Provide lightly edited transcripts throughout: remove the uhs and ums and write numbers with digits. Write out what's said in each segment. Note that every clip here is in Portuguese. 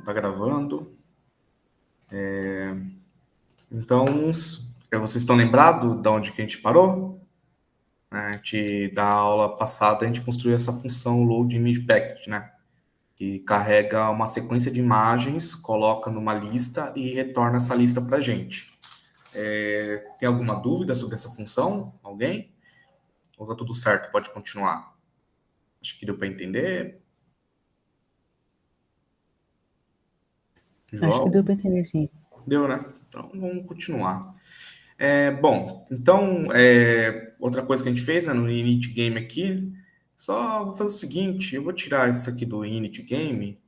Tá gravando. Então, vocês estão lembrados de onde que a gente parou? Da aula passada, a gente construiu essa função load image package, né? Que carrega uma sequência de imagens, coloca numa lista e retorna essa lista para a gente. Tem alguma dúvida sobre essa função? Alguém? Ou tá tudo certo? Pode continuar. Acho que deu para entender. Acho que João? deu para entender, sim. Deu, né? Então, vamos continuar. Bom, então, outra coisa que a gente fez, né, no Init Game aqui, só vou fazer o seguinte, eu vou tirar isso aqui do Init Game.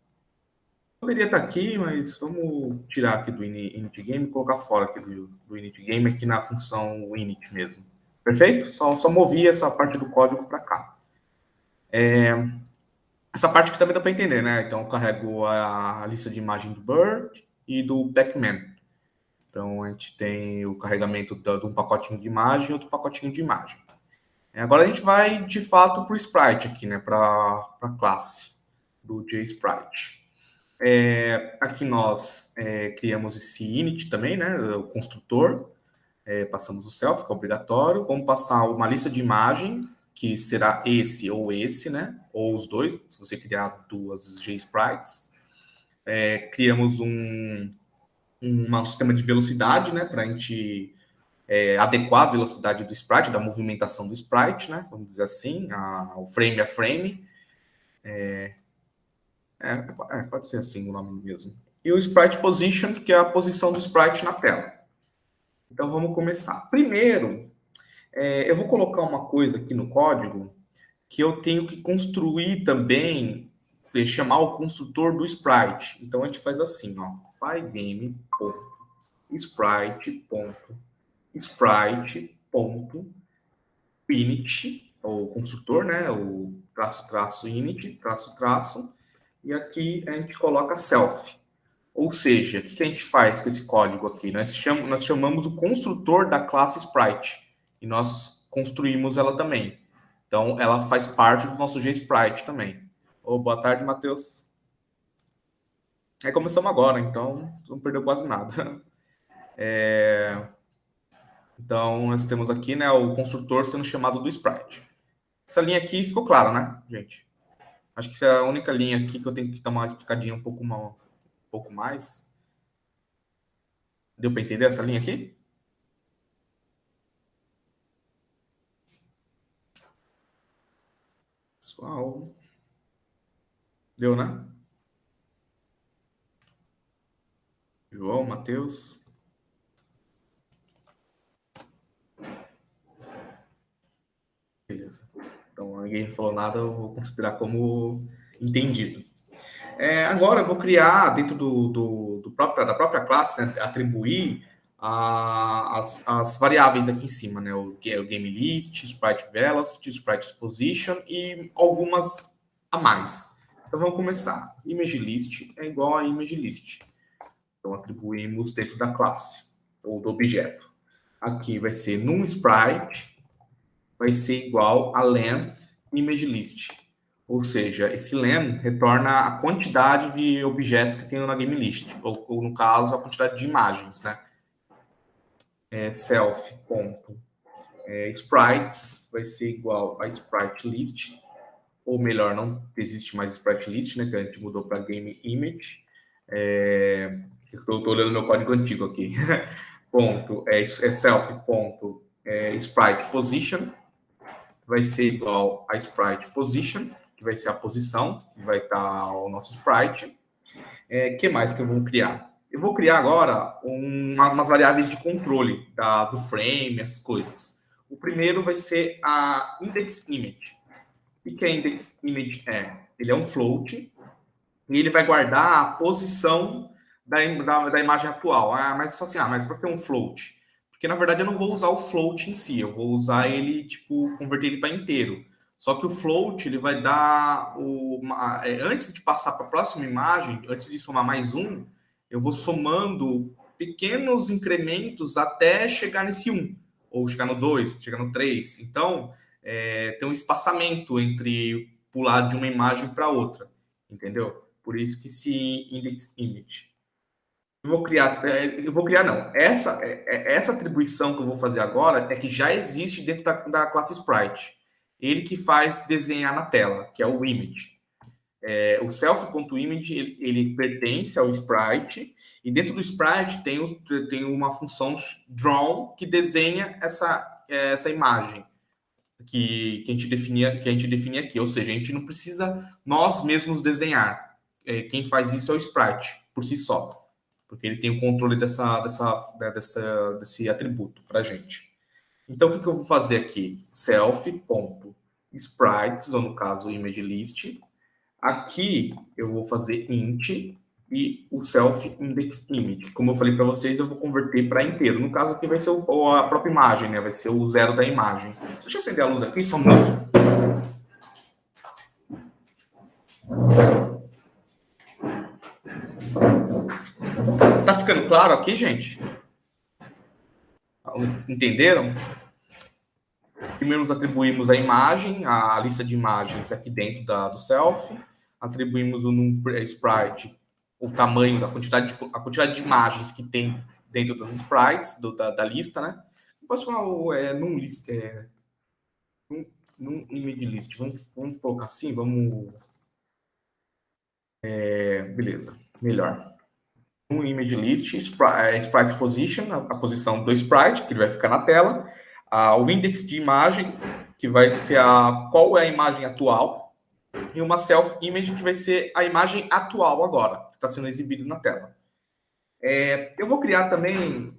Poderia estar aqui, mas vamos tirar aqui do Init Game e colocar fora aqui do Init Game, aqui na função init mesmo. Perfeito? Só mover essa parte do código para cá. Essa parte que também dá para entender, né? Então, eu carrego a lista de imagem do Bird e do Pac-Man. Então, a gente tem o carregamento de um pacotinho de imagem e outro pacotinho de imagem. Agora a gente vai, de fato, para o Sprite aqui, né? Para a classe do JSprite. Aqui nós criamos esse init também, né? O construtor. Passamos o self, que é obrigatório. Vamos passar uma lista de imagem, que será esse ou esse, né? Ou os dois, se você criar duas JSprites. Criamos um sistema de velocidade, né? Para a gente adequar a velocidade do sprite, da movimentação do sprite, né? Vamos dizer assim, o frame a frame. Pode ser assim o nome mesmo. E o sprite position, que é a posição do sprite na tela. Então vamos começar. Primeiro, eu vou colocar uma coisa aqui no código que eu tenho que construir também, chamar o construtor do sprite. Então a gente faz assim, ó, pygame.sprite.init, o construtor, né, o traço init, traço, e aqui a gente coloca self. Ou seja, o que a gente faz com esse código aqui? Nós chamamos o construtor da classe Sprite e nós construímos ela também. Então, ela faz parte do nosso GSprite também. Boa tarde, Matheus. Começamos agora, então não perdeu quase nada. Então, nós temos aqui, né, o construtor sendo chamado do Sprite. Essa linha aqui ficou clara, né, gente? Acho que essa é a única linha aqui que eu tenho que dar uma explicadinha um pouco mais. Deu para entender essa linha aqui? Pessoal. Deu, né? João, Matheus. Beleza. Então, ninguém falou nada, eu vou considerar como entendido. Agora, eu vou criar, dentro da própria classe, né, atribuir as variáveis aqui em cima, né? O game list, sprite velocity, sprite position e algumas a mais. Então, vamos começar. Image list é igual a image list. Então, atribuímos dentro da classe, ou do objeto. Aqui vai ser num sprite, vai ser igual a length image list. Ou seja, esse len retorna a quantidade de objetos que tem na game list, ou no caso, a quantidade de imagens, né? Self.sprites vai ser igual a sprite list, ou melhor, não existe mais sprite list, né? Que a gente mudou para game image. Estou olhando meu código antigo aqui. Self.sprite position vai ser igual a sprite position, que vai ser a posição, que vai estar o nosso sprite. Que mais que eu vou criar? Eu vou criar agora umas variáveis de controle do frame, essas coisas. O primeiro vai ser a index image. O que a index image é? Ele é um float e ele vai guardar a posição da imagem atual. Mas só assim, mas por que um float? Porque, na verdade, eu não vou usar o float em si, eu vou usar ele, converter ele para inteiro. Só que o float, ele vai dar antes de passar para a próxima imagem, antes de somar mais um, eu vou somando pequenos incrementos até chegar nesse 1, ou chegar no 2, chegar no 3. Então, tem um espaçamento entre pular de uma imagem para outra, entendeu? Por isso que esse index image. Eu vou criar não. Essa atribuição que eu vou fazer agora é que já existe dentro da classe sprite. Ele que faz desenhar na tela, que é o image. O self.image ele pertence ao sprite e dentro do sprite tem uma função draw que desenha essa imagem que a gente definia aqui. Ou seja, a gente não precisa nós mesmos desenhar. Quem faz isso é o sprite por si só, porque ele tem o controle desse atributo para a gente. Então, o que eu vou fazer aqui? Self.sprites, ou no caso, ImageList. Aqui, eu vou fazer int e o self-index-image. Como eu falei para vocês, eu vou converter para inteiro. No caso aqui vai ser a própria imagem, né? Vai ser o zero da imagem. Deixa eu acender a luz aqui, só um minuto. Tá ficando claro aqui, gente? Entenderam? Primeiro nós atribuímos a imagem, a lista de imagens aqui dentro do self. Atribuímos o num sprite, o tamanho, a quantidade de imagens que tem dentro das sprites, da lista, né? Posso falar num list, num image list. Vamos colocar assim, beleza, melhor. Um image list, sprite position, a posição do sprite, que ele vai ficar na tela. O index de imagem, que vai ser qual é a imagem atual. E uma self-image, que vai ser a imagem atual agora, que está sendo exibida na tela. Eu vou criar também,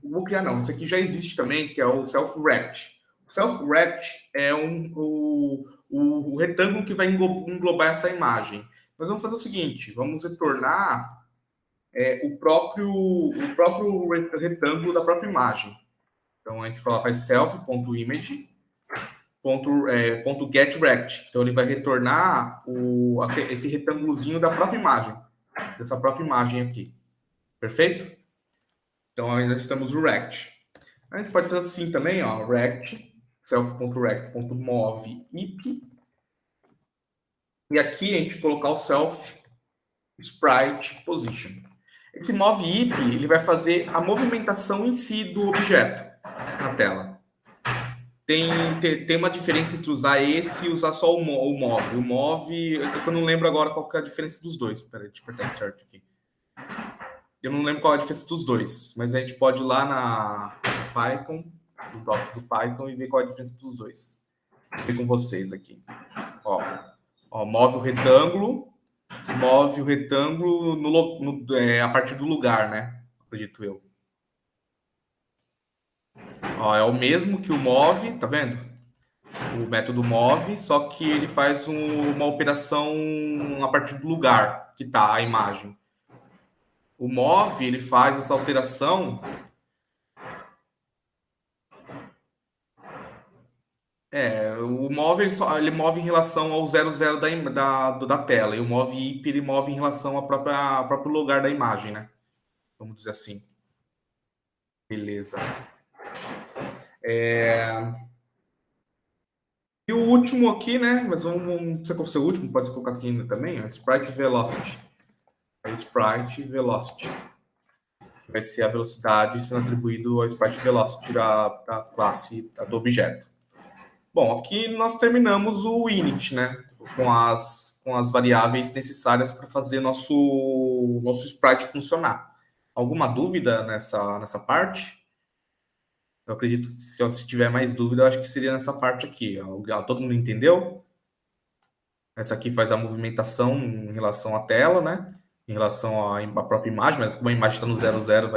isso aqui já existe também, que é o self-rect. O self-rect é o retângulo que vai englobar essa imagem. Nós vamos fazer o seguinte, vamos retornar o próprio retângulo da própria imagem. Então, a gente faz self.image.getRect. Então, ele vai retornar esse retângulozinho da própria imagem, dessa própria imagem aqui. Perfeito? Então, ainda estamos no rect. A gente pode fazer assim também, ó, rect, self.rect.mov.ip. E aqui a gente colocar o self sprite position. Esse mov.ip, ele vai fazer a movimentação em si do objeto na tela. Tem uma diferença entre usar esse e usar só o mov. O mov, eu não lembro agora qual que é a diferença dos dois. Peraí, deixa eu apertar insert aqui. Eu não lembro qual é a diferença dos dois, mas a gente pode ir lá na Python, no doc do Python, e ver qual é a diferença dos dois. Vou ver com vocês aqui. Move o retângulo a partir do lugar, né? Acredito eu. É o mesmo que o move, tá vendo? O método move, só que ele faz uma operação a partir do lugar que tá a imagem. O move, ele faz essa alteração o move ele move em relação ao 00 da tela, e o move IP ele move em relação ao próprio lugar da imagem, né? Vamos dizer assim. Beleza. E o último aqui, né? Mas vamos ser o último, pode colocar aqui ainda também, Sprite Velocity. Sprite Velocity. Vai ser a velocidade sendo atribuído ao Sprite Velocity da classe do objeto. Bom, aqui nós terminamos o init, né? Com as variáveis necessárias para fazer nosso sprite funcionar. Alguma dúvida nessa parte? Eu acredito que se tiver mais dúvida, eu acho que seria nessa parte aqui. Todo mundo entendeu? Essa aqui faz a movimentação em relação à tela, né? Em relação à própria imagem, mas como a imagem está no 00,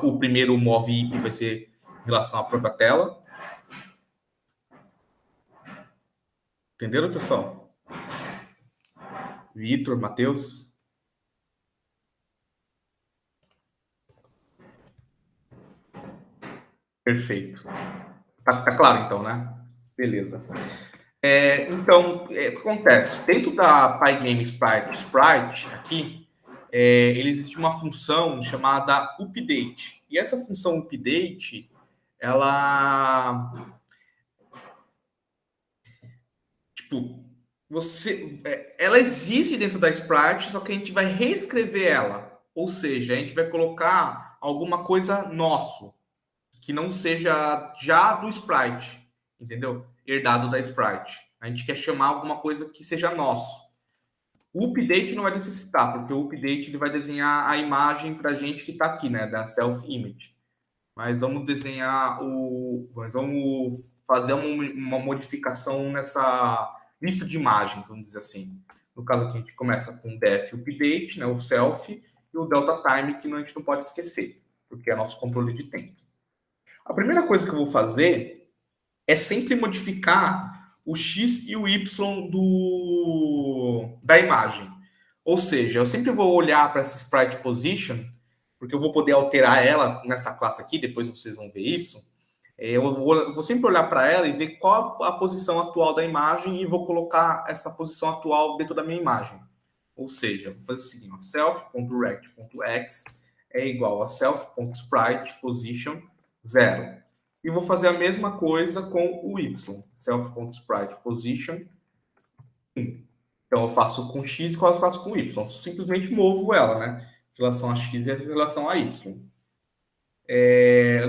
o primeiro move IP vai ser em relação à própria tela. Entenderam, pessoal? Vitor, Matheus? Perfeito. Tá claro, então, né? Beleza. Então, o que acontece? Dentro da Pygame Sprite, aqui, existe uma função chamada update. E essa função update, ela... Tipo, ela existe dentro da Sprite, só que a gente vai reescrever ela. Ou seja, a gente vai colocar alguma coisa nosso, que não seja já do Sprite, entendeu? Herdado da Sprite. A gente quer chamar alguma coisa que seja nosso. O update não vai necessitar, porque o update ele vai desenhar a imagem para a gente que está aqui, né, da self-image. Mas vamos desenhar mas vamos fazer uma modificação nessa lista de imagens, vamos dizer assim. No caso aqui, a gente começa com o def update, né, o self, e o delta time, que a gente não pode esquecer, porque é nosso controle de tempo. A primeira coisa que eu vou fazer é sempre modificar o x e o y da imagem. Ou seja, eu sempre vou olhar para essa sprite position, porque eu vou poder alterar ela nessa classe aqui, depois vocês vão ver isso. Eu vou sempre olhar para ela e ver qual a posição atual da imagem e vou colocar essa posição atual dentro da minha imagem. Ou seja, vou fazer o seguinte: self.rect.x é igual a self.sprite position 0. E vou fazer a mesma coisa com o y, self.sprite position 1. Então eu faço com x e eu faço com y. Simplesmente movo ela, né? Em relação a x e em relação a y.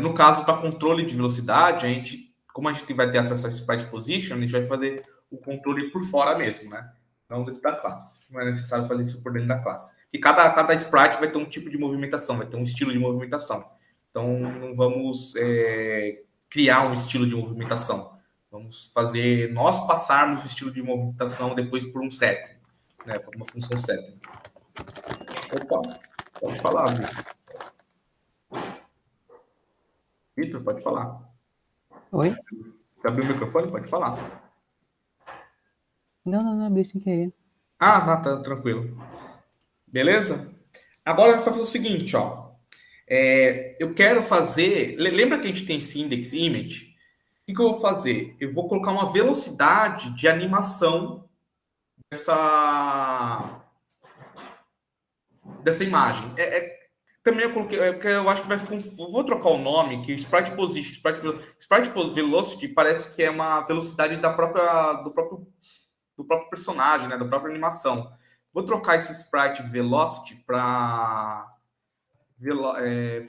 No caso, para controle de velocidade, como a gente vai ter acesso a sprite position, a gente vai fazer o controle por fora mesmo, né? Não dentro da classe. Não é necessário fazer isso por dentro da classe. E cada sprite vai ter um tipo de movimentação, vai ter um estilo de movimentação. Então, não vamos criar um estilo de movimentação. Vamos fazer nós passarmos o estilo de movimentação depois por um setting, né? Por uma função setting. Opa, pode falar, Vitor. Vitor, pode falar. Oi? Você abriu o microfone? Pode falar. Não, abri sem querer. Ah, tá tranquilo. Beleza? Agora a gente vai fazer o seguinte, ó. Eu quero fazer. Lembra que a gente tem esse index image? O que eu vou fazer? Eu vou colocar uma velocidade de animação dessa imagem. Também eu coloquei, porque eu acho que vai ficar. Vou trocar o nome, que Sprite Position, Sprite Velocity parece que é uma velocidade do próprio personagem, né? Da própria animação. Vou trocar esse Sprite Velocity para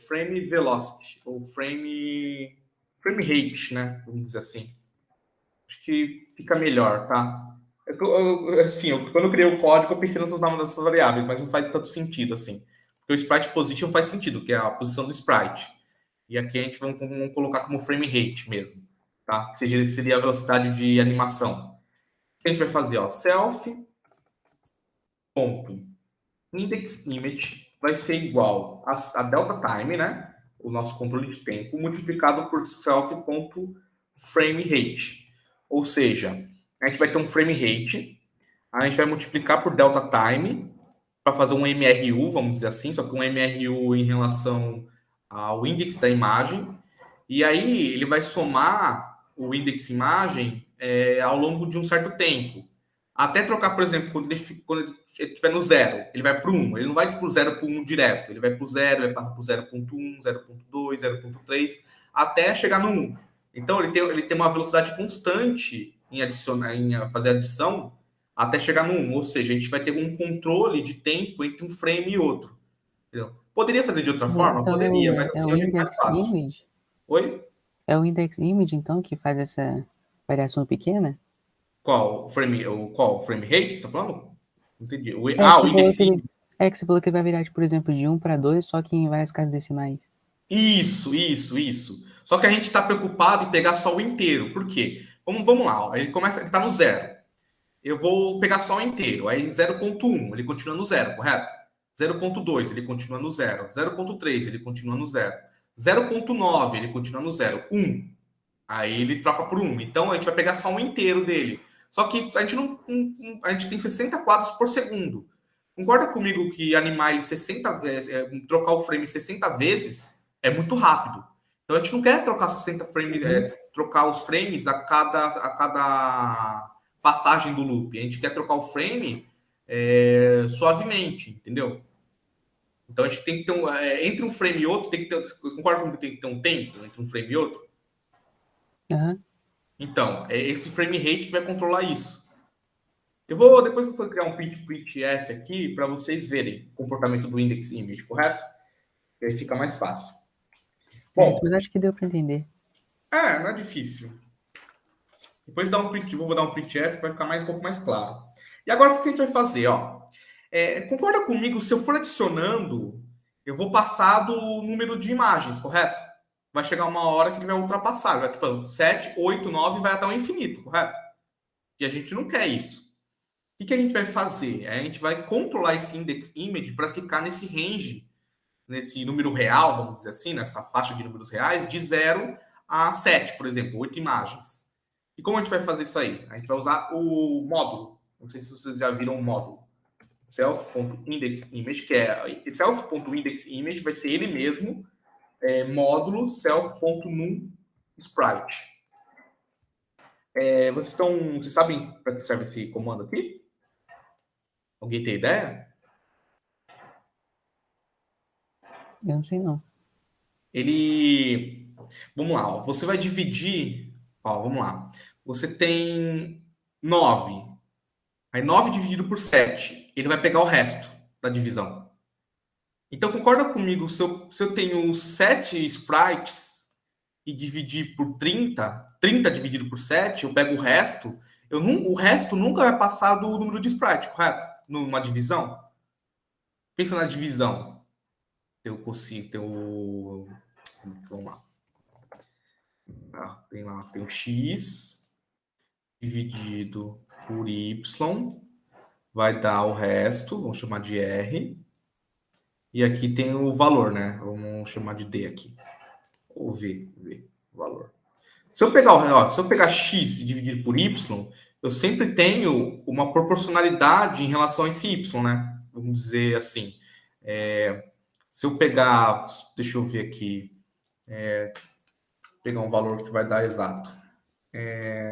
Frame Velocity, ou frame Rate, né? Vamos dizer assim. Acho que fica melhor, tá? Quando eu criei o código, eu pensei nessas nomes dessas variáveis, mas não faz tanto sentido assim. Porque o Sprite Position faz sentido, que é a posição do Sprite. E aqui a gente vai colocar como frame rate mesmo, tá? Que seria a velocidade de animação. O que a gente vai fazer? Ó, self ponto index image vai ser igual a delta time, né? O nosso controle de tempo, multiplicado por self.frame rate. Ou seja, a gente vai ter um frame rate, a gente vai multiplicar por delta time para fazer um MRU, vamos dizer assim, só que um MRU em relação ao índice da imagem. E aí ele vai somar o índice imagem ao longo de um certo tempo. Até trocar, por exemplo, quando ele estiver no zero, ele vai para o 1. Ele não vai para o 0 para o 1 direto. Ele vai para o 0, vai passar para o 0.1, 0.2, 0.3, até chegar no 1. Então, ele tem uma velocidade constante em adicionar, em fazer adição até chegar no 1. Ou seja, a gente vai ter um controle de tempo entre um frame e outro. Entendeu? Poderia fazer de outra forma? Então Poderia, mas é assim o hoje é mais index fácil. image? Oi? É o index image, então, que faz essa variação pequena? Qual? Qual? Frame rate, você tá falando? Entendi. É que O você falou index que ele, é que você falou que ele vai virar, por exemplo, de 1 para 2, só que em várias casas decimais. Isso. Só que a gente está preocupado em pegar só o inteiro. Por quê? Vamos lá. Ó. Ele está no zero. Eu vou pegar só o inteiro. Aí 0.1, ele continua no zero, correto? 0.2, ele continua no zero. 0.3, ele continua no zero. 0.9, ele continua no zero. 1, aí ele troca por 1. Então a gente vai pegar só um inteiro dele. Só que a gente a gente tem 60 quadros por segundo. Concorda comigo que animar ele 60 vezes, trocar o frame 60 vezes é muito rápido. Então a gente não quer trocar 60 frames, Uhum. trocar os frames a cada passagem do loop. A gente quer trocar o frame suavemente, entendeu? Então a gente tem que ter entre um frame e outro, tem que ter. Concorda comigo que tem que ter um tempo entre um frame e outro? Aham. Então, é esse frame rate que vai controlar isso. Depois eu vou criar um printf aqui para vocês verem o comportamento do index image, correto? E aí fica mais fácil. Certo, Bom, mas acho que deu para entender. não é difícil. Depois vou dar um printf, vai ficar um pouco mais claro. E agora o que a gente vai fazer? Ó? Concorda comigo, se eu for adicionando, eu vou passar do número de imagens, correto? Vai chegar uma hora que ele vai ultrapassar. Vai, tipo, 7, 8, 9 vai até o infinito, correto? E a gente não quer isso. O que a gente vai fazer? A gente vai controlar esse index image para ficar nesse range, nesse número real, vamos dizer assim, nessa faixa de números reais, de 0 a 7, por exemplo, 8 imagens. E como a gente vai fazer isso aí? A gente vai usar o módulo. Não sei se vocês já viram o módulo. Self.indexImage, que é self.indexImage, vai ser ele mesmo, módulo self.numSprite. Vocês sabem para que serve esse comando aqui? Alguém tem ideia? Eu não sei não. Vamos lá, ó, você vai dividir, ó, vamos lá. Você tem 9. Aí 9 dividido por 7, ele vai pegar o resto da divisão. Então concorda comigo, se eu tenho 7 sprites e dividir por 30 dividido por 7, eu pego o resto, o resto nunca vai passar do número de sprite, correto? Numa divisão. Pensa na divisão. Vamos lá. Tem o x dividido por y, vai dar o resto, vamos chamar de r. E aqui tem o valor, né? Vamos chamar de d aqui. Ou v, o valor. Se eu pegar x e dividir por y, eu sempre tenho uma proporcionalidade em relação a esse y, né? Vamos dizer assim. Se eu pegar, deixa eu ver aqui, pegar um valor que vai dar exato.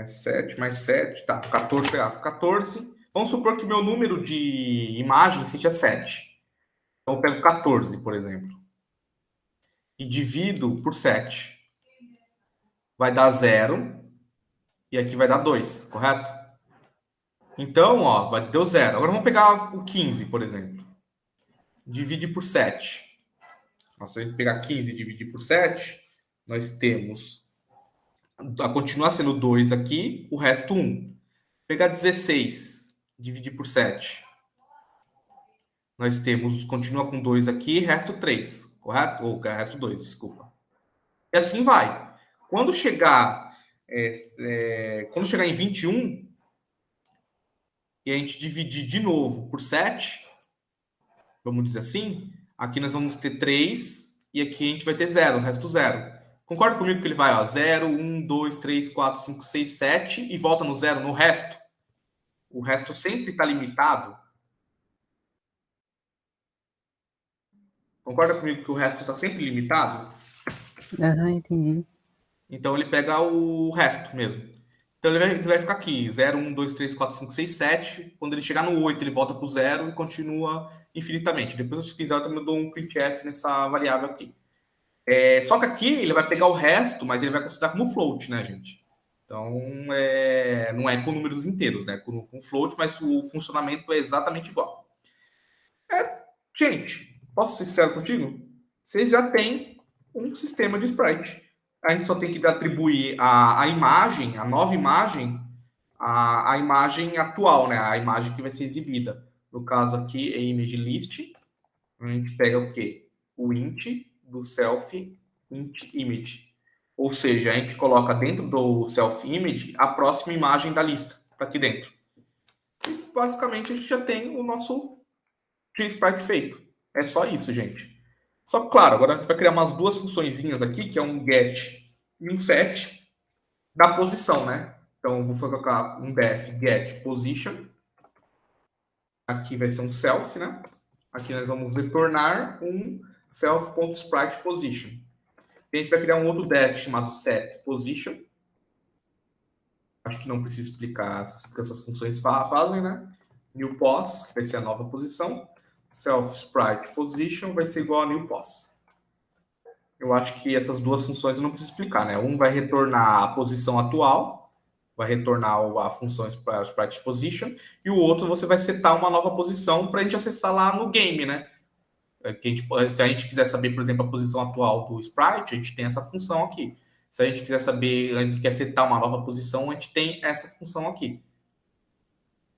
7 mais 7, tá, 14, pegar 14. Vamos supor que meu número de imagens seja 7. Então eu pego 14, por exemplo, e divido por 7. Vai dar 0, e aqui vai dar 2, correto? Então, ó, deu 0. Agora vamos pegar o 15, por exemplo. Divide por 7. Se a gente pegar 15 e dividir por 7, nós temos, continua sendo 2 aqui, o resto 1. Pegar 16, dividir por 7. Nós temos, continua com 2 aqui, resto 3, correto? Ou resto 2, desculpa. E assim vai. Quando chegar em 21, e a gente dividir de novo por 7, vamos dizer assim, aqui nós vamos ter 3, e aqui a gente vai ter 0, o resto 0. Concorda comigo que ele vai, ó, 0, 1, 2, 3, 4, 5, 6, 7, e volta no 0 no resto? O resto sempre está limitado. Concorda comigo que o resto está sempre limitado? Aham, entendi. Então ele pega o resto mesmo. Então ele vai ficar aqui, 0, 1, 2, 3, 4, 5, 6, 7. Quando ele chegar no 8, ele volta para o 0 e continua infinitamente. Depois, se quiser, eu também dou um printf nessa variável aqui. Só que aqui ele vai pegar o resto, mas ele vai considerar como float, né, gente? Então, não é com números inteiros, né? Com float, mas o funcionamento é exatamente igual. Gente, posso ser sincero contigo? Vocês já têm um sistema de sprite. A gente só tem que atribuir a imagem, a nova imagem, a imagem atual, né? A imagem que vai ser exibida. No caso aqui é image list. A gente pega o quê? O int do self int image. Ou seja, a gente coloca dentro do self image a próxima imagem da lista, para aqui dentro. E basicamente a gente já tem o nosso Sprite feito. É só isso, gente. Só que, claro, agora a gente vai criar umas duas funçõezinhas aqui, que é um get e um set da posição, né? Então, vou colocar um def get position. Aqui vai ser um self, né? Aqui nós vamos retornar um self.spritePosition. E a gente vai criar um outro def chamado setPosition. Acho que não precisa explicar o que essas funções fazem, né? New pos, que vai ser a nova posição. Self.spritePosition vai ser igual a new pos. Eu acho que essas duas funções eu não preciso explicar, né? Um vai retornar a posição atual vai retornar a função sprite position, e o outro você vai setar uma nova posição para a gente acessar lá no game, né? Se a gente quiser saber, por exemplo, a posição atual do sprite, a gente tem essa função aqui. Se a gente quiser saber, a gente quer setar uma nova posição, a gente tem essa função aqui.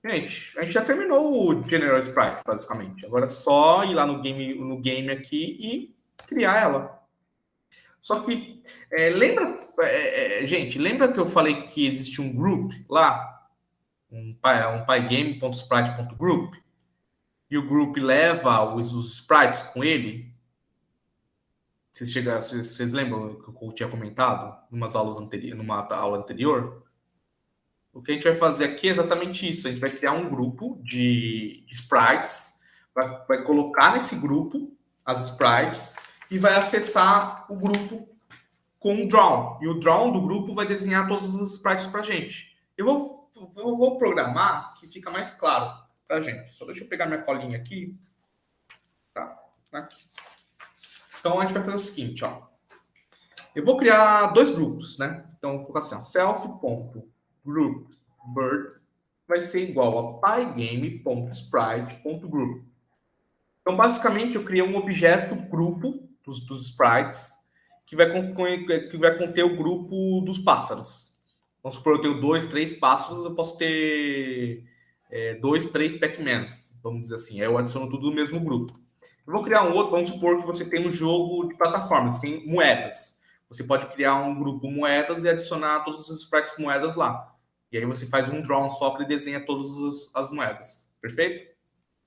Gente, a gente já terminou o General Sprite, basicamente. Agora é só ir lá no game aqui e criar ela. Só que, gente, lembra que eu falei que existe um group lá? Um pygame.sprite.group? E o group leva os sprites com ele? Vocês lembram que eu tinha comentado numa aula anterior? O que a gente vai fazer aqui é exatamente isso. A gente vai criar um grupo de sprites, vai colocar nesse grupo as sprites e vai acessar o grupo com o draw. E o draw do grupo vai desenhar todos os sprites para a gente. Eu vou programar que fica mais claro para a gente. Só deixa eu pegar minha colinha aqui. Tá, aqui. Então a gente vai fazer o seguinte, ó. Eu vou criar dois grupos, né? Então vou colocar assim, ó, self.groupBird vai ser igual a pygame.sprite.group. Então, basicamente, eu criei um objeto grupo dos sprites que vai conter o grupo dos pássaros. Vamos supor, eu tenho 2, 3 pássaros, eu posso ter 2, 3 Pac-Mans, vamos dizer assim. Aí eu adiciono tudo no mesmo grupo. Eu vou criar um outro, vamos supor que você tem um jogo de plataforma, você tem moedas. Você pode criar um grupo moedas e adicionar todos os sprites moedas lá. E aí você faz um draw só que ele desenha todas as moedas. Perfeito?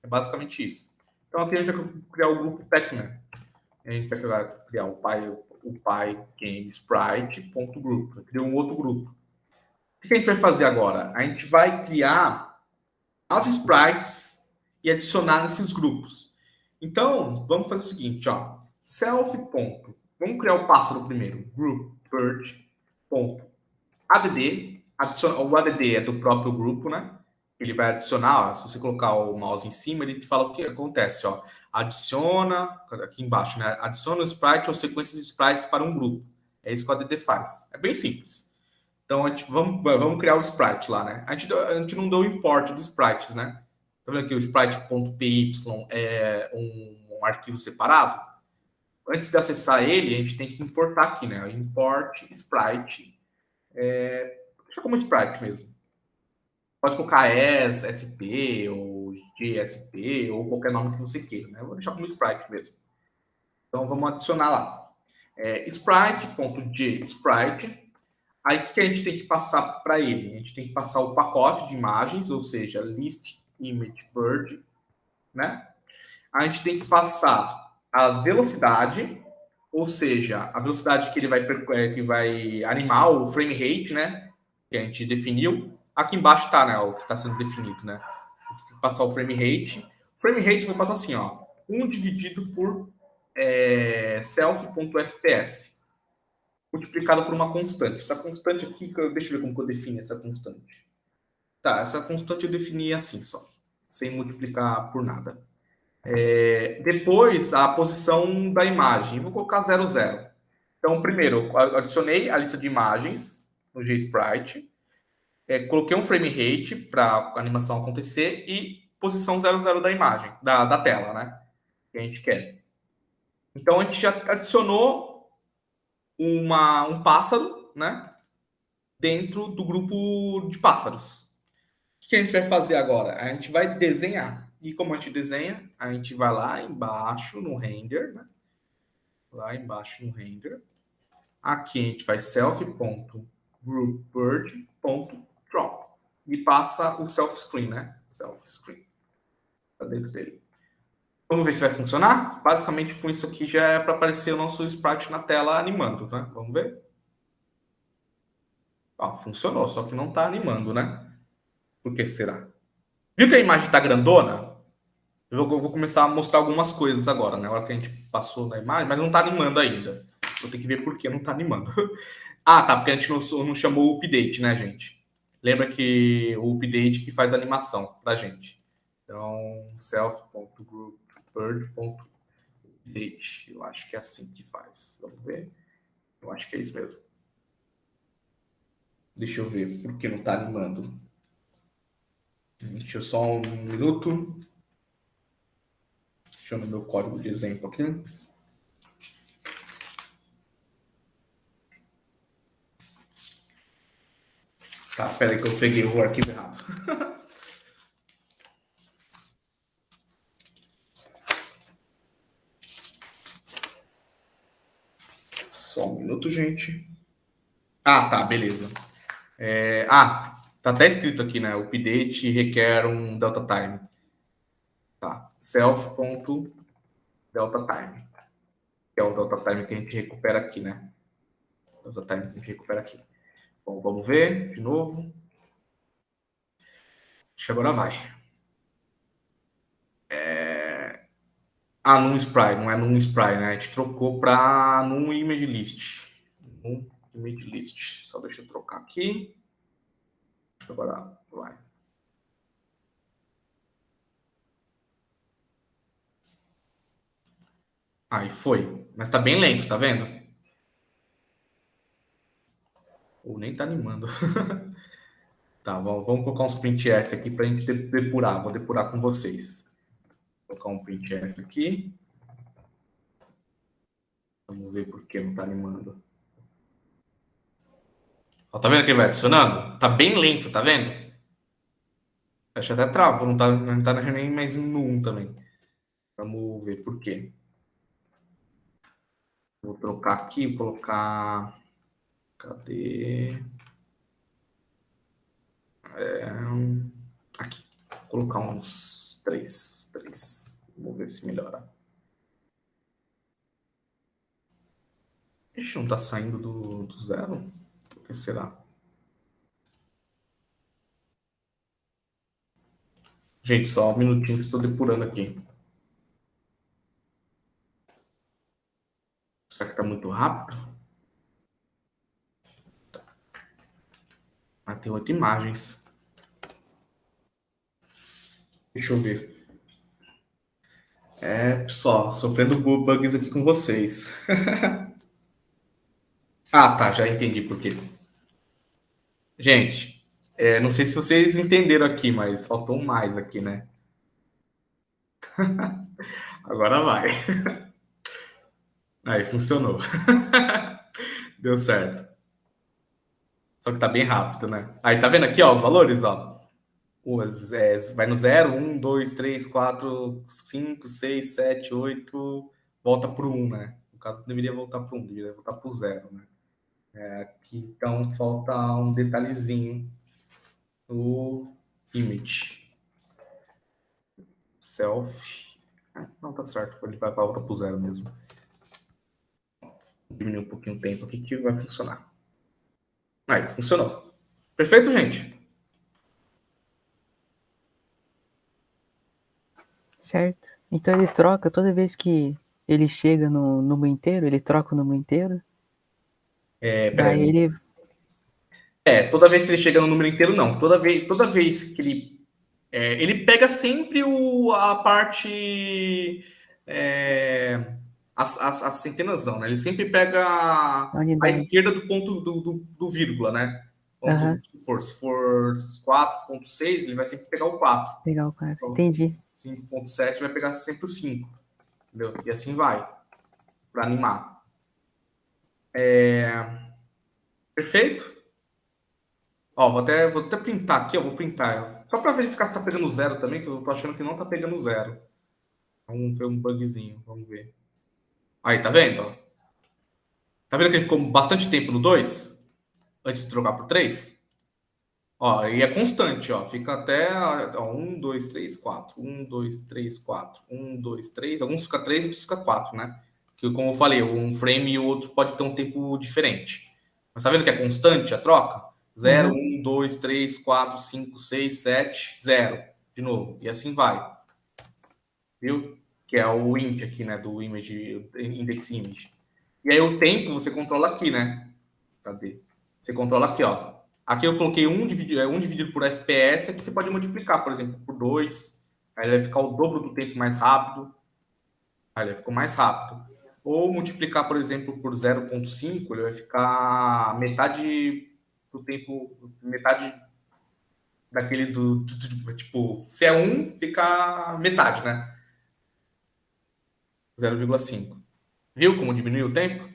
É basicamente isso. Então aqui a gente vai criar o grupo Pac-Man. A gente vai criar o pygame.sprite.group. Vai criar um outro grupo. O que a gente vai fazer agora? A gente vai criar as sprites e adicionar nesses grupos. Então, vamos fazer o seguinte, ó. Self. Vamos criar o pássaro primeiro. Group bird. Add. O add é do próprio grupo, né? Ele vai adicionar, ó, se você colocar o mouse em cima, ele te fala o que acontece, ó. Adiciona, aqui embaixo, né? Adiciona o sprite ou sequência de sprites para um grupo. É isso que o add faz. É bem simples. Então, vamos criar o sprite lá, né? A gente não deu o import dos sprites, né? Tá vendo que o sprite.py é um arquivo separado? Antes de acessar ele, a gente tem que importar aqui, né? Import sprite. Deixa como sprite mesmo. Pode colocar ES, SP, ou GSP, ou qualquer nome que você queira, né? Eu vou deixar como sprite mesmo. Então, vamos adicionar lá. Sprite.gsprite. Aí, o que a gente tem que passar para ele? A gente tem que passar o pacote de imagens, ou seja, list image bird, né? A gente tem que passar a velocidade, ou seja, a velocidade que ele vai animar, o frame rate, né? Que a gente definiu. Aqui embaixo está, né? O que está sendo definido, né? Tem que passar o frame rate. O frame rate vai passar assim, ó. 1 dividido por self.fps multiplicado por uma constante. Essa constante aqui, deixa eu ver como eu defino essa constante. Tá, essa constante eu defini assim só, sem multiplicar por nada. Depois, a posição da imagem. Vou colocar 0, 0. Então, primeiro, eu adicionei a lista de imagens no GSprite. Coloquei um frame rate para a animação acontecer e posição 0, 0 da imagem, da tela, né? Que a gente quer. Então, a gente já adicionou um pássaro, né? Dentro do grupo de pássaros. O que a gente vai fazer agora? A gente vai desenhar. E como a gente desenha, a gente vai lá embaixo no render, né? Lá embaixo no render. Aqui a gente vai self.groupBird.drop e passa o self-screen, né? Self-screen. Tá dentro dele. Vamos ver se vai funcionar? Basicamente, com isso aqui já é para aparecer o nosso sprite na tela animando, né? Vamos ver? Funcionou, só que não está animando, né? Por que será? Viu que a imagem está grandona? Eu vou começar a mostrar algumas coisas agora, né? Na hora que a gente passou na imagem, mas não está animando ainda. Vou ter que ver por que não está animando. Tá, porque a gente não chamou o update, né, gente? Lembra que o update que faz a animação pra gente. Então, self.groupBird.update. Eu acho que é assim que faz. Vamos ver. Eu acho que é isso mesmo. Deixa eu ver por que não está animando. Deixa eu só um minuto. Deixa eu no meu código de exemplo aqui. Tá, pera aí que eu peguei o arquivo errado. Só um minuto, gente. Ah, tá, beleza. Tá até escrito aqui, né? O update requer um delta time. Tá. Self.delta time. Que é o delta time que a gente recupera aqui, né? Delta time que a gente recupera aqui. Bom, vamos ver de novo. Acho que agora vai. Num spray, não é num spray, né? A gente trocou para num image list. Num image list. Só deixa eu trocar aqui. Agora vai. Aí foi. Mas tá bem lento, tá vendo? Ou nem tá animando. Tá, vamos colocar uns printf aqui pra gente depurar. Vou depurar com vocês. Vou colocar um printf aqui. Vamos ver por que não tá animando. Ó, tá vendo que ele vai adicionando? Tá bem lento, tá vendo? Acho que até travou, não tá nem mais no 1 também. Vamos ver por quê. Vou trocar aqui, colocar. Cadê? Aqui. Vou colocar uns 3. Vamos ver se melhora. Ixi, não tá saindo do zero? Por que será? Gente, só um minutinho que estou depurando aqui. Será que tá muito rápido? Ah, tem 8 imagens. Deixa eu ver. Pessoal, sofrendo bugs aqui com vocês. Ah, tá, já entendi por quê. Gente, não sei se vocês entenderam aqui, mas faltou um mais aqui, né? Agora vai. Aí, funcionou. Deu certo. Só que tá bem rápido, né? Aí, tá vendo aqui, ó, os valores, ó. Vai no 0, 1, 2, 3, 4, 5, 6, 7, 8, volta pro 1, né? No caso, deveria voltar pro 1, deveria voltar pro 0, né? Aqui, então, falta um detalhezinho no image. Self. Não, tá certo, ele vai voltar pro 0 mesmo. Vou diminuir um pouquinho o tempo aqui que vai funcionar. Aí, funcionou. Perfeito, gente? Certo. Então ele troca toda vez que ele chega no número inteiro, ele troca o número inteiro. Daí Peraí. ele. Toda vez que ele chega no número inteiro, não. Toda vez que ele pega sempre a parte. As centenas não, né? Ele sempre pega A a unidade. esquerda do ponto do vírgula, né? Vamos Aham. supor, se for 4,6, ele vai sempre pegar o 4. Pegar o 4. Então, Entendi. 5,7 vai pegar sempre o 5. Entendeu? E assim vai, para animar. Perfeito? Ó, vou até printar aqui, ó, vou printar. Só para verificar se tá pegando zero também, que eu tô achando que não tá pegando zero. Foi um bugzinho, vamos ver. Aí, tá vendo? Ó? Tá vendo que ele ficou bastante tempo no 2 antes de trocar pro 3? Ó, e é constante, ó. Fica até ó, 1, 2, 3, 4. 1, 2, 3, 4. 1, 2, 3. Alguns fica 3 e outros fica 4, né? Que, como eu falei, um frame e o outro pode ter um tempo diferente. Mas tá vendo que é constante a troca? 0, Aham. 1, 2, 3, 4, 5, 6, 7, 0. De novo. E assim vai. Viu? Que é o int aqui, né? Do image, index image. E aí o tempo você controla aqui, né? Cadê? Você controla aqui, ó. Aqui eu coloquei 1 dividido por FPS, que você pode multiplicar, por exemplo, por 2. Aí ele vai ficar o dobro do tempo mais rápido. Aí ele ficou mais rápido. Ou multiplicar, por exemplo, por 0,5, ele vai ficar metade do tempo, metade daquele tipo, se é 1, fica metade, né? 0,5. Viu como diminuiu o tempo?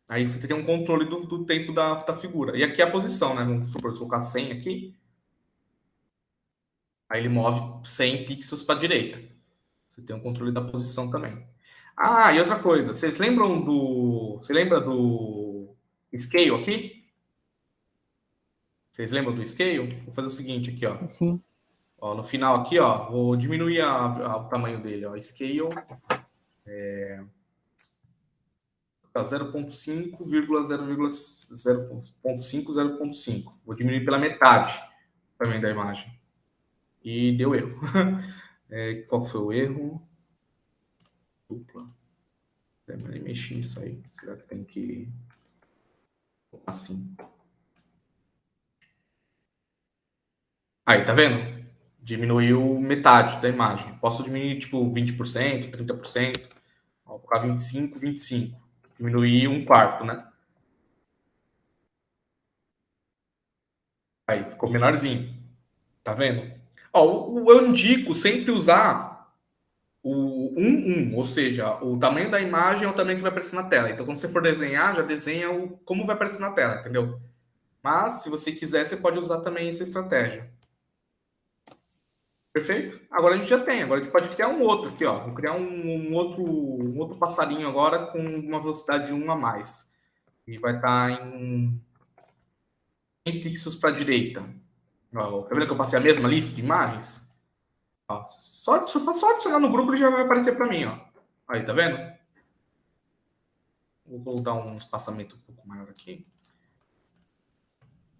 Aí você tem um controle do tempo da figura. E aqui é a posição, né? Vamos supor, se eu colocar 100 aqui, aí ele move 100 pixels para a direita. Você tem um controle da posição também. Ah, e outra coisa, vocês lembram do... Você lembra do scale aqui? Vocês lembram do scale? Vou fazer o seguinte aqui, ó. Sim. Ó, no final aqui, ó, vou diminuir o tamanho dele, ó. Scale 0,5, 0,5, 0,5. Vou diminuir pela metade o tamanho da imagem. E deu erro. Qual foi o erro? Dupla. Eu nem mexi nisso aí. Será que tem que... Assim. Aí, tá vendo? Diminuiu metade da imagem. Posso diminuir, tipo, 20%, 30%. Vou colocar 25, 25. Diminuir um quarto, né? Aí, ficou menorzinho. Tá vendo? Ó, eu indico sempre usar o 1, 1, ou seja, o tamanho da imagem é o tamanho que vai aparecer na tela. Então, quando você for desenhar, já desenha como vai aparecer na tela, entendeu? Mas, se você quiser, você pode usar também essa estratégia. Perfeito? Agora a gente já tem. Agora a gente pode criar um outro aqui, ó. Vou criar um outro passarinho agora com uma velocidade de 1 a mais. E vai estar em pixels para a direita. Ó, tá vendo que eu passei a mesma lista de imagens? Ó, só adicionar no grupo ele já vai aparecer para mim, ó. Aí, tá vendo? Vou dar um espaçamento um pouco maior aqui.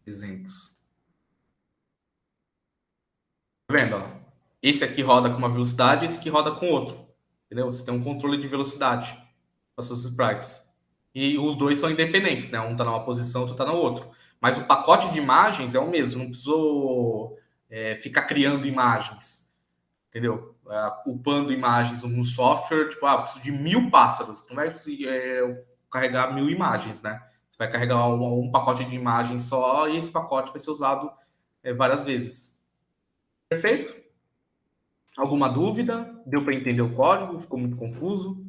Exemplos. Tá vendo, ó? Esse aqui roda com uma velocidade, esse aqui roda com outro. Entendeu? Você tem um controle de velocidade para seus sprites. E os dois são independentes, né? Um está numa posição, outro está no outro. Mas o pacote de imagens é o mesmo. Não precisou ficar criando imagens, entendeu? Upando imagens no software, tipo, preciso de 1000 pássaros. Não vai carregar 1000 imagens, né? Você vai carregar um pacote de imagens só e esse pacote vai ser usado várias vezes. Perfeito? Alguma dúvida? Deu para entender o código? Ficou muito confuso?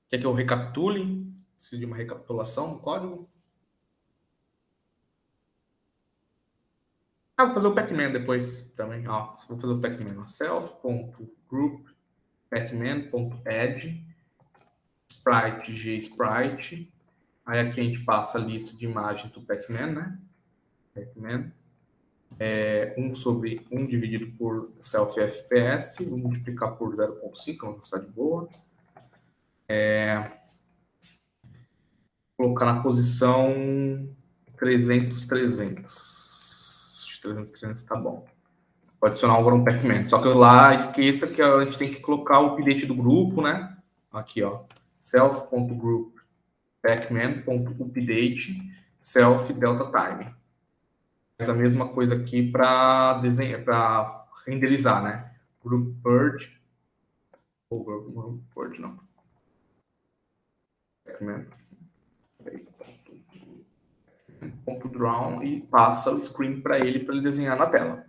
Quer que eu recapitule? Preciso de uma recapitulação do código? Vou fazer o Pac-Man depois também. Ó, vou fazer o Pac-Man. Self.group pacman.add sprite gsprite. Aí aqui a gente passa a lista de imagens do Pac-Man, né? Pac-Man. 1 sobre 1 dividido por self FPS. Vou multiplicar por 0,5, uma velocidade boa. Colocar na posição 300, 300. 300, 300 tá bom. Vou adicionar agora um Pac-Man. Só que lá, esqueça que a gente tem que colocar o update do grupo, né? Aqui, ó. Self.group pacman.update self delta time. Faz a mesma coisa aqui para desenhar, para renderizar, né? Group purge. Ou group purge, não. Pacman. .draw e passa o screen para ele desenhar na tela.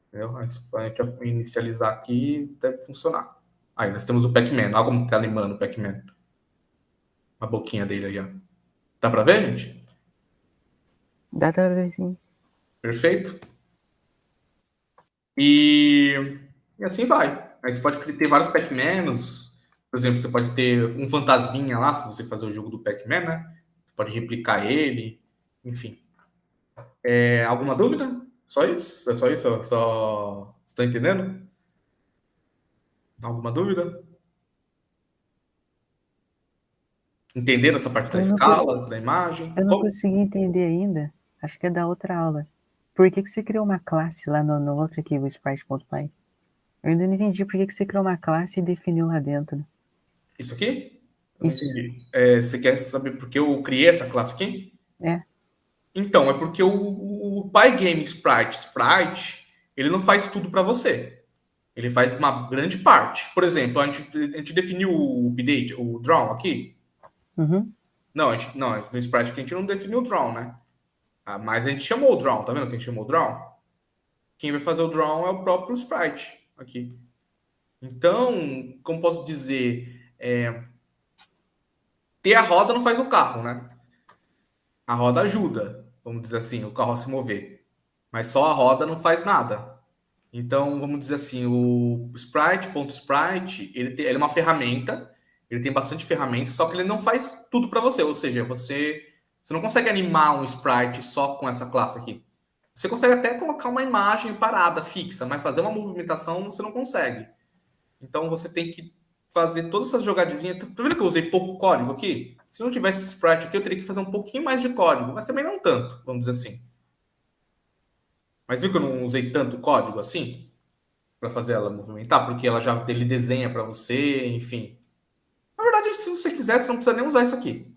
Entendeu? A gente inicializar aqui, deve funcionar. Aí, nós temos o Pac-Man. Olha como está animando o Pac-Man. A boquinha dele aí, ó. Dá para ver, gente? Dá pra ver, sim. Perfeito? E assim vai. Aí você pode ter vários Pac-Manos. Por exemplo, você pode ter um fantasminha lá, se você fazer o jogo do Pac-Man, né? Você pode replicar ele. Enfim. Alguma dúvida? Só isso? É só isso? Você está entendendo? Alguma dúvida? Entenderam essa parte da Eu não, escala, da imagem? eu não Como? consegui entender ainda. Acho que é da outra aula. Por que você criou uma classe lá no outro aqui, o sprite.py? Eu ainda não entendi por que você criou uma classe e definiu lá dentro. Isso aqui? Eu não Isso. entendi. Você quer saber por que eu criei essa classe aqui? É. Então, é porque o Pygame Sprite, ele não faz tudo para você. Ele faz uma grande parte. Por exemplo, a gente definiu o update, o draw aqui? Uhum. Não, no Sprite aqui a gente não definiu o draw, né? Mas a gente chamou o draw, tá vendo que a gente chamou o draw? Quem vai fazer o draw é o próprio sprite aqui. Então, como posso dizer, ter a roda não faz o carro, né? A roda ajuda, vamos dizer assim, o carro a se mover. Mas só a roda não faz nada. Então, vamos dizer assim, o Sprite.sprite, ele é uma ferramenta, ele tem bastante ferramentas, só que ele não faz tudo para você. Ou seja, você não consegue animar um sprite só com essa classe aqui. Você consegue até colocar uma imagem parada, fixa, mas fazer uma movimentação você não consegue. Então, você tem que fazer todas essas jogadinhas. Tá vendo que eu usei pouco código aqui? Se não tivesse sprite aqui, eu teria que fazer um pouquinho mais de código, mas também não tanto, vamos dizer assim. Mas viu que eu não usei tanto código assim? Para fazer ela movimentar, porque ela já ele desenha para você, enfim. Na verdade, se você quiser, você não precisa nem usar isso aqui.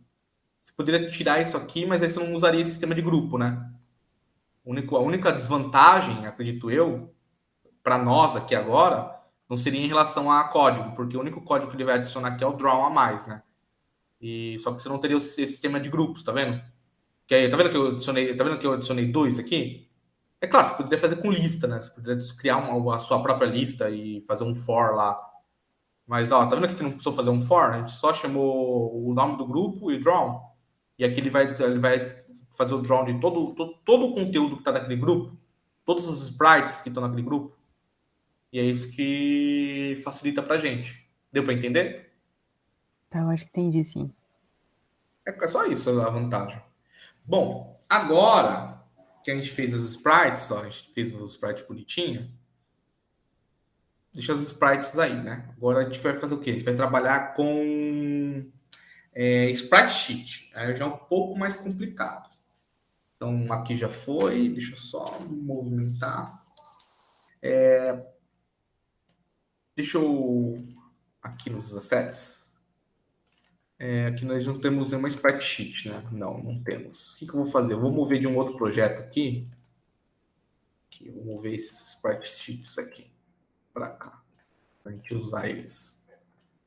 Você poderia tirar isso aqui, mas aí você não usaria esse sistema de grupo, né? A única desvantagem, acredito eu, para nós aqui agora, não seria em relação a código, porque o único código que ele vai adicionar aqui é o draw a mais, né? E só que você não teria esse sistema de grupos, tá vendo? Que aí, tá vendo que eu adicionei dois aqui? É claro, você poderia fazer com lista, né? Você poderia criar a sua própria lista e fazer um for lá. Mas, ó, tá vendo aqui que não precisou fazer um for? A gente só chamou o nome do grupo e draw. E aqui ele vai fazer o draw de todo o conteúdo que está naquele grupo, todos os sprites que estão naquele grupo. E é isso que facilita pra gente. Deu para entender? Tá, eu acho que entendi, sim. É só isso a vantagem. Bom, agora que a gente fez as sprites, ó, a gente fez os sprites bonitinho, deixa as sprites aí, né? Agora a gente vai fazer o quê? A gente vai trabalhar com Sprite Sheet. Aí já é um pouco mais complicado. Então, aqui já foi. Deixa eu só movimentar. Deixa eu... Aqui nos assets. Aqui nós não temos nenhuma Sprite Sheet, né? Não, não temos. O que eu vou fazer? Eu vou mover de um outro projeto aqui. Eu vou mover esses Sprite Sheets aqui para cá. Para a gente usar eles.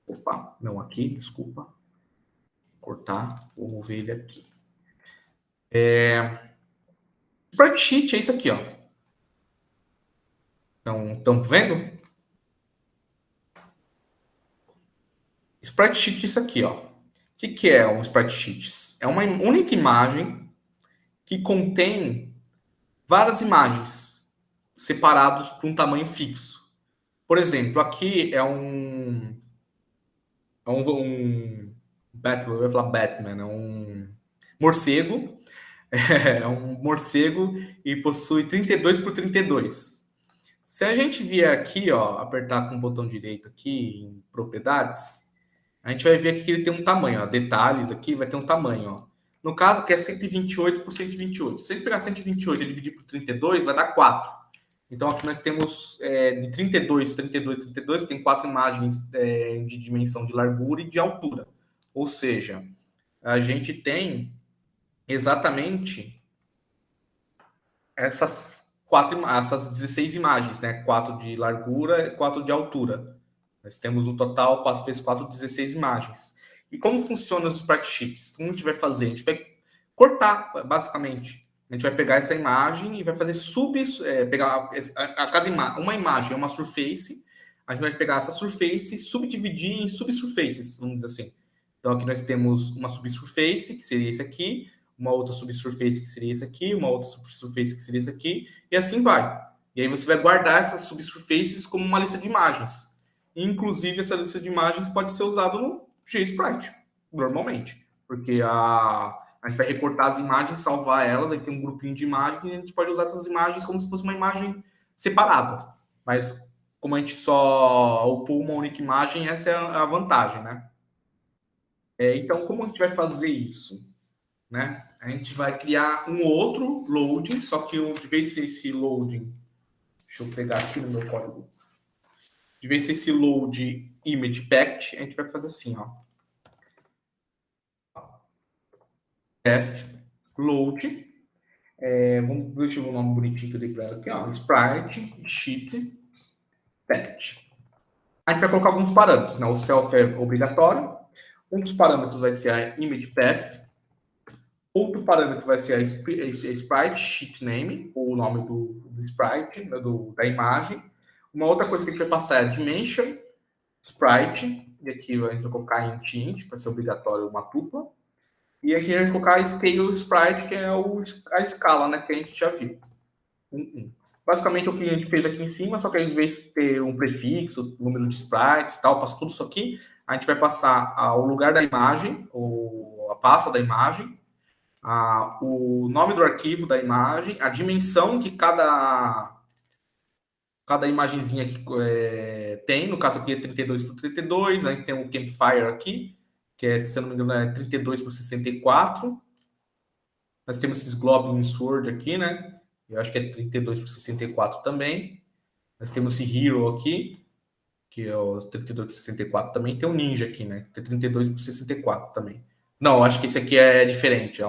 Opa, não aqui, desculpa. Cortar. Vou mover ele aqui. Sprite Sheet é isso aqui, ó. Então, estão vendo? Sprite Sheet é isso aqui, ó. O que é um Sprite Sheet? É uma única imagem que contém várias imagens separadas por um tamanho fixo. Por exemplo, aqui é um Batman, eu ia falar Batman, é um morcego. É um morcego e possui 32 por 32. Se a gente vier aqui, ó, apertar com o botão direito aqui em propriedades, a gente vai ver aqui que ele tem um tamanho, ó, detalhes aqui, vai ter um tamanho, ó. No caso, que é 128 por 128. Se a gente pegar 128 e dividir por 32, vai dar 4. Então, aqui nós temos de 32, 32, 32, tem 4 imagens de dimensão de largura e de altura. Ou seja, a gente tem exatamente essas 16 imagens, né? 4 de largura e 4 de altura. Nós temos no total 4 vezes 4, 16 imagens. E como funcionam os Sprite Sheets? Como a gente vai fazer? A gente vai cortar, basicamente. A gente vai pegar essa imagem e vai fazer pegar uma imagem é uma surface. A gente vai pegar essa surface e subdividir em subsurfaces, vamos dizer assim. Então aqui nós temos uma subsurface, que seria esse aqui, uma outra subsurface que seria esse aqui, uma outra subsurface que seria esse aqui, e assim vai. E aí você vai guardar essas subsurfaces como uma lista de imagens. Inclusive, essa lista de imagens pode ser usada no GSprite, normalmente. Porque a gente vai recortar as imagens, salvar elas, aí tem um grupinho de imagens e a gente pode usar essas imagens como se fosse uma imagem separada. Mas como a gente só upou uma única imagem, essa é a vantagem, né? Então, como a gente vai fazer isso? Né? A gente vai criar um outro loading, só que de vez de esse loading, deixa eu pegar aqui no meu código, de vez de esse load image packed, a gente vai fazer assim, ó. F load, deixa eu ver o nome bonitinho que eu dei para ela aqui, ó, sprite sheet packed. A gente vai colocar alguns parâmetros, né? O self é obrigatório. Um dos parâmetros vai ser a image path. Outro parâmetro vai ser a sprite sheet name, ou o nome do sprite, né, da imagem. Uma outra coisa que a gente vai passar é a dimension sprite, e aqui a gente vai colocar int, para ser obrigatório uma tupla. E aqui a gente vai colocar a scale sprite, que é a escala, né, que a gente já viu. Basicamente, o que a gente fez aqui em cima, só que em vez de ter um prefixo, número de sprites e tal, passa tudo isso aqui, a gente vai passar o lugar da imagem, ou a pasta da imagem, o nome do arquivo da imagem, a dimensão que cada imagenzinha aqui tem, no caso aqui é 32 por 32, aí tem um Campfire aqui, que é, se eu não me engano, é 32 por 64. Nós temos esses Goblin Sword aqui, né? Eu acho que é 32 por 64 também. Nós temos esse Hero aqui, que é o 32 por 64 também. Tem um Ninja aqui, né? Que tem 32 por 64 também. Não, acho que esse aqui é diferente.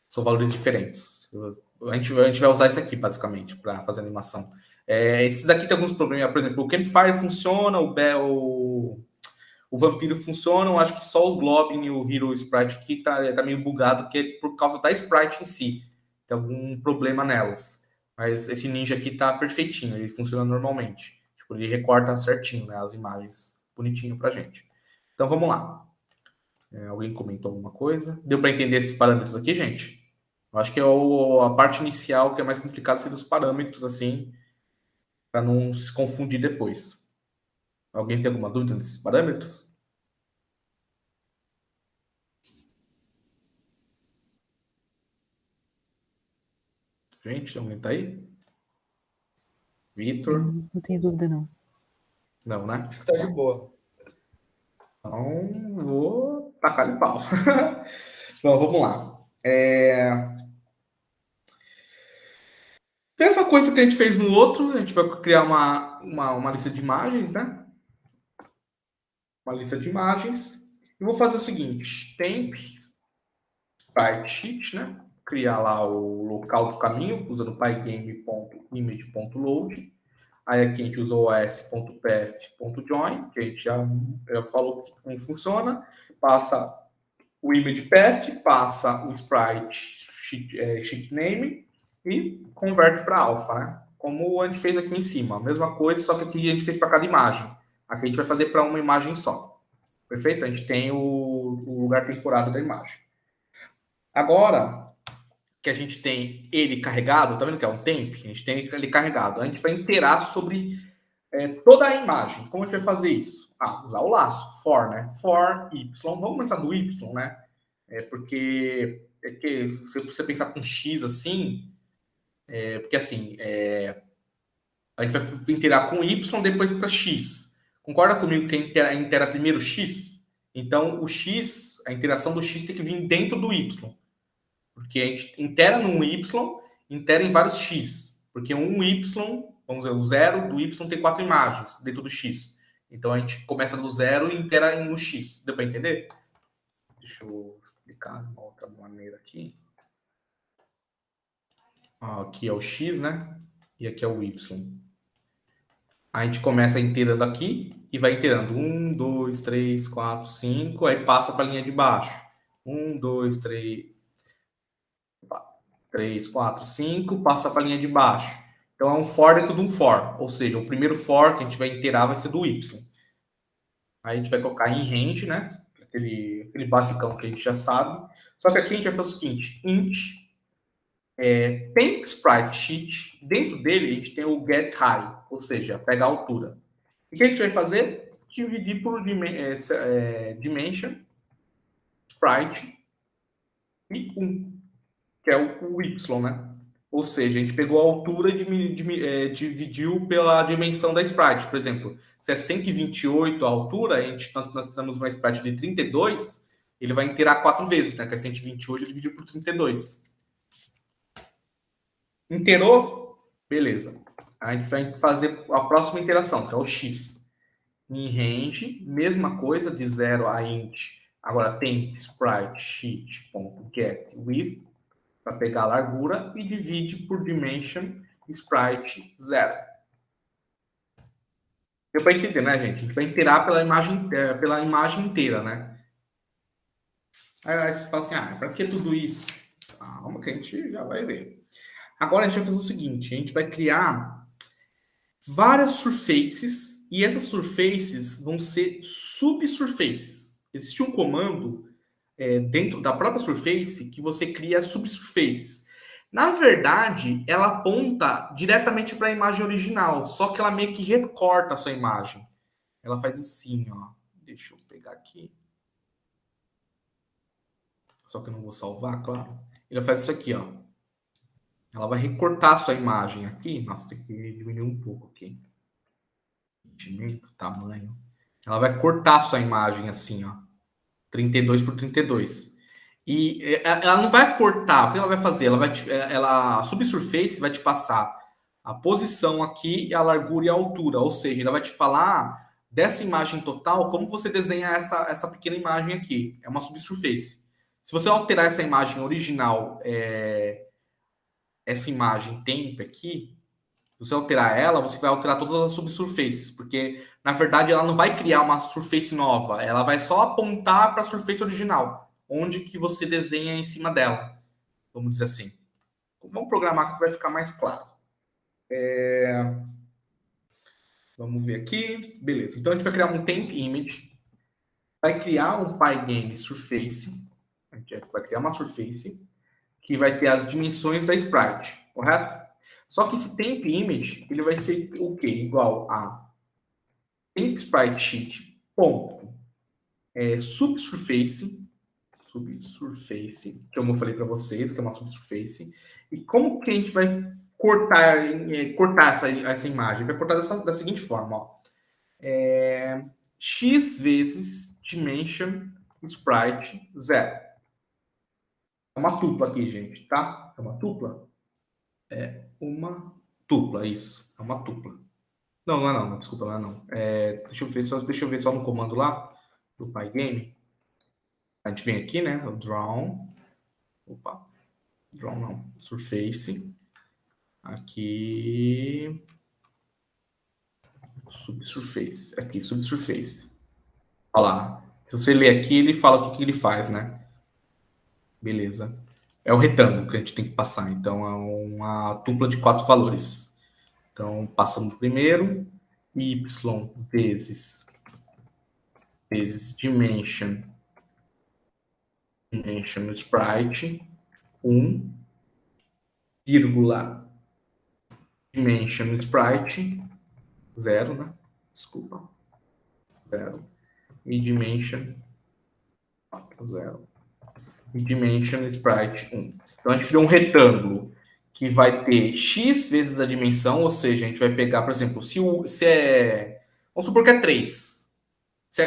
São valores diferentes. A gente vai usar esse aqui, basicamente, para fazer animação. Esses aqui tem alguns problemas. Por exemplo, o Campfire funciona, o Vampiro funcionam, acho que só os Globin e o Hero Sprite aqui tá meio bugado, porque é por causa da Sprite em si. Tem algum problema nelas. Mas esse Ninja aqui tá perfeitinho, ele funciona normalmente. Tipo, ele recorta certinho, né, as imagens bonitinho pra gente. Então vamos lá. Alguém comentou alguma coisa? Deu para entender esses parâmetros aqui, gente? Eu acho que é a parte inicial que é mais complicada ser os parâmetros, assim, para não se confundir depois. Alguém tem alguma dúvida desses parâmetros? Gente, alguém tá aí? Vitor? Não tenho dúvida, não. Não, né? Acho que tá de boa. Então, vou tacar de pau. Então, vamos lá. Mesma coisa que a gente fez no outro, a gente vai criar uma lista de imagens, né? Uma lista de imagens. E vou fazer o seguinte: temp sprite sheet, né? Criar lá o local do caminho, usando pygame.image.load. Aí aqui a gente usou os.pf.join, que a gente já falou como funciona. Passa o image path, passa o sprite sheet name e converte para alpha, né? Como a gente fez aqui em cima. A mesma coisa, só que aqui a gente fez para cada imagem. Aqui a gente vai fazer para uma imagem só. Perfeito? A gente tem o lugar temporário da imagem. Agora que a gente tem ele carregado, tá vendo que é um temp? A gente tem ele carregado. A gente vai interar sobre toda a imagem. Como a gente vai fazer isso? Usar o laço, for, né? For y. Vamos começar do y, né? Porque se você pensar com x assim, porque assim, a gente vai interar com y, depois para x. Concorda comigo que intera primeiro x? Então, o x, a interação do x tem que vir dentro do y. Porque a gente intera num y, intera em vários x. Porque um y, vamos dizer, o zero do y tem 4 imagens dentro do x. Então a gente começa do zero e intera no x. Deu para entender? Deixa eu explicar de uma outra maneira aqui. Aqui é o x, né? E aqui é o y. A gente começa inteirando aqui e vai inteirando 1, 2, 3, 4, 5, aí passa para a linha de baixo. 1, 2, 3, 4, 5, passa para a linha de baixo. Então é um for dentro de um for, ou seja, o primeiro for que a gente vai inteirar vai ser do y. Aí a gente vai colocar em range, né? Aquele basicão que a gente já sabe. Só que aqui a gente vai fazer o seguinte: int tem sprite sheet, dentro dele a gente tem o get high, ou seja, pega a altura. E o que a gente vai fazer? Dividir por dimension, sprite e 1, que é o y, né? Ou seja, a gente pegou a altura e dividiu pela dimensão da sprite. Por exemplo, se é 128 a altura, nós temos uma sprite de 32, ele vai inteirar 4 vezes, né? Que é 128 dividido por 32. Inteirou? Beleza. A gente vai fazer a próxima interação, que é o x. Em range, mesma coisa, de 0 a int. Agora tem sprite sheet.getWidth para pegar a largura e divide por dimension sprite 0. Deu para entender, né, gente? A gente vai inteirar pela imagem inteira, né? Aí você fala assim, para que tudo isso? Calma que a gente já vai ver. Agora a gente vai fazer o seguinte, a gente vai criar várias surfaces e essas surfaces vão ser subsurfaces. Existe um comando dentro da própria surface que você cria subsurfaces. Na verdade, ela aponta diretamente para a imagem original, só que ela meio que recorta a sua imagem. Ela faz assim, ó. Deixa eu pegar aqui. Só que eu não vou salvar, claro. Ela faz isso aqui, ó. Ela vai recortar a sua imagem aqui. Nossa, tem que diminuir um pouco aqui. Sentimento, tamanho. Ela vai cortar a sua imagem assim, ó. 32 por 32. E ela não vai cortar. O que ela vai fazer? A subsurface vai te passar a posição aqui, a largura e a altura. Ou seja, ela vai te falar dessa imagem total, como você desenha essa pequena imagem aqui. É uma subsurface. Se você alterar essa imagem original, essa imagem tempo aqui, se você alterar ela, você vai alterar todas as subsurfaces, porque na verdade ela não vai criar uma surface nova, ela vai só apontar para a surface original, onde que você desenha em cima dela, vamos dizer assim. Vamos programar que vai ficar mais claro. Vamos ver aqui, beleza. Então a gente vai criar um temp image, vai criar um Pygame surface, a gente vai criar uma surface que vai ter as dimensões da sprite, correto? Só que esse temp image ele vai ser o quê? Igual a temp sprite sheet ponto subsurface, que eu falei para vocês, que é uma subsurface. E como que a gente vai cortar essa imagem? Vai cortar da seguinte forma, ó. X vezes dimension sprite 0. É uma tupla aqui, gente, tá? É uma tupla? Uma tupla, isso. É uma tupla. Não, não é não, desculpa, não é não. Deixa eu ver só no comando lá do Pygame. A gente vem aqui, né? O draw. Opa, draw não. Surface. Aqui. Subsurface. Aqui, subsurface. Olha lá. Se você ler aqui, ele fala o que ele faz, né? Beleza. É o retângulo que a gente tem que passar. Então, é uma tupla de 4 valores. Então, passando primeiro. Y vezes dimension sprite 1, vírgula dimension sprite 0, né? Desculpa. 0. E dimension 0. E dimension sprite 1. Então a gente criou um retângulo que vai ter x vezes a dimensão, ou seja, a gente vai pegar, por exemplo, se é. Vamos supor que é 3.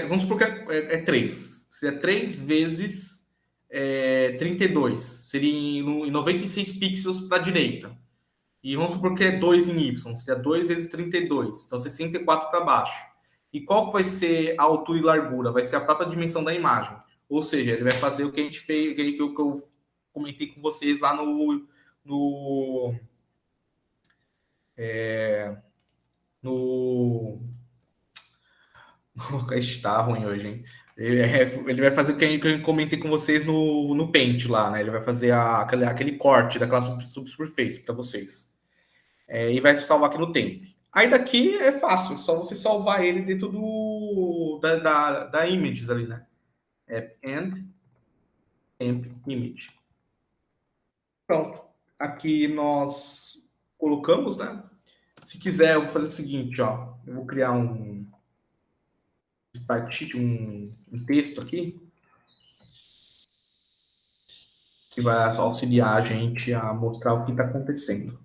Vamos supor que é 3. Se é 3 vezes 32. Seria em 96 pixels para a direita. E vamos supor que é 2 em Y, seria 2 vezes 32, então 64 para baixo. E qual que vai ser a altura e largura? Vai ser a própria dimensão da imagem. Ou seja, ele vai fazer o que a gente fez, que eu comentei com vocês lá no, no está ruim hoje, hein? Ele vai fazer o que eu comentei com vocês no Paint lá, né? Ele vai fazer aquele corte daquela subsurface para vocês. E vai salvar aqui no temp. Aí daqui é fácil, é só você salvar ele dentro da images ali, né? And temp image. Pronto. Aqui nós colocamos, né? Se quiser, eu vou fazer o seguinte, ó. Eu vou criar um texto aqui que vai auxiliar a gente a mostrar o que está acontecendo.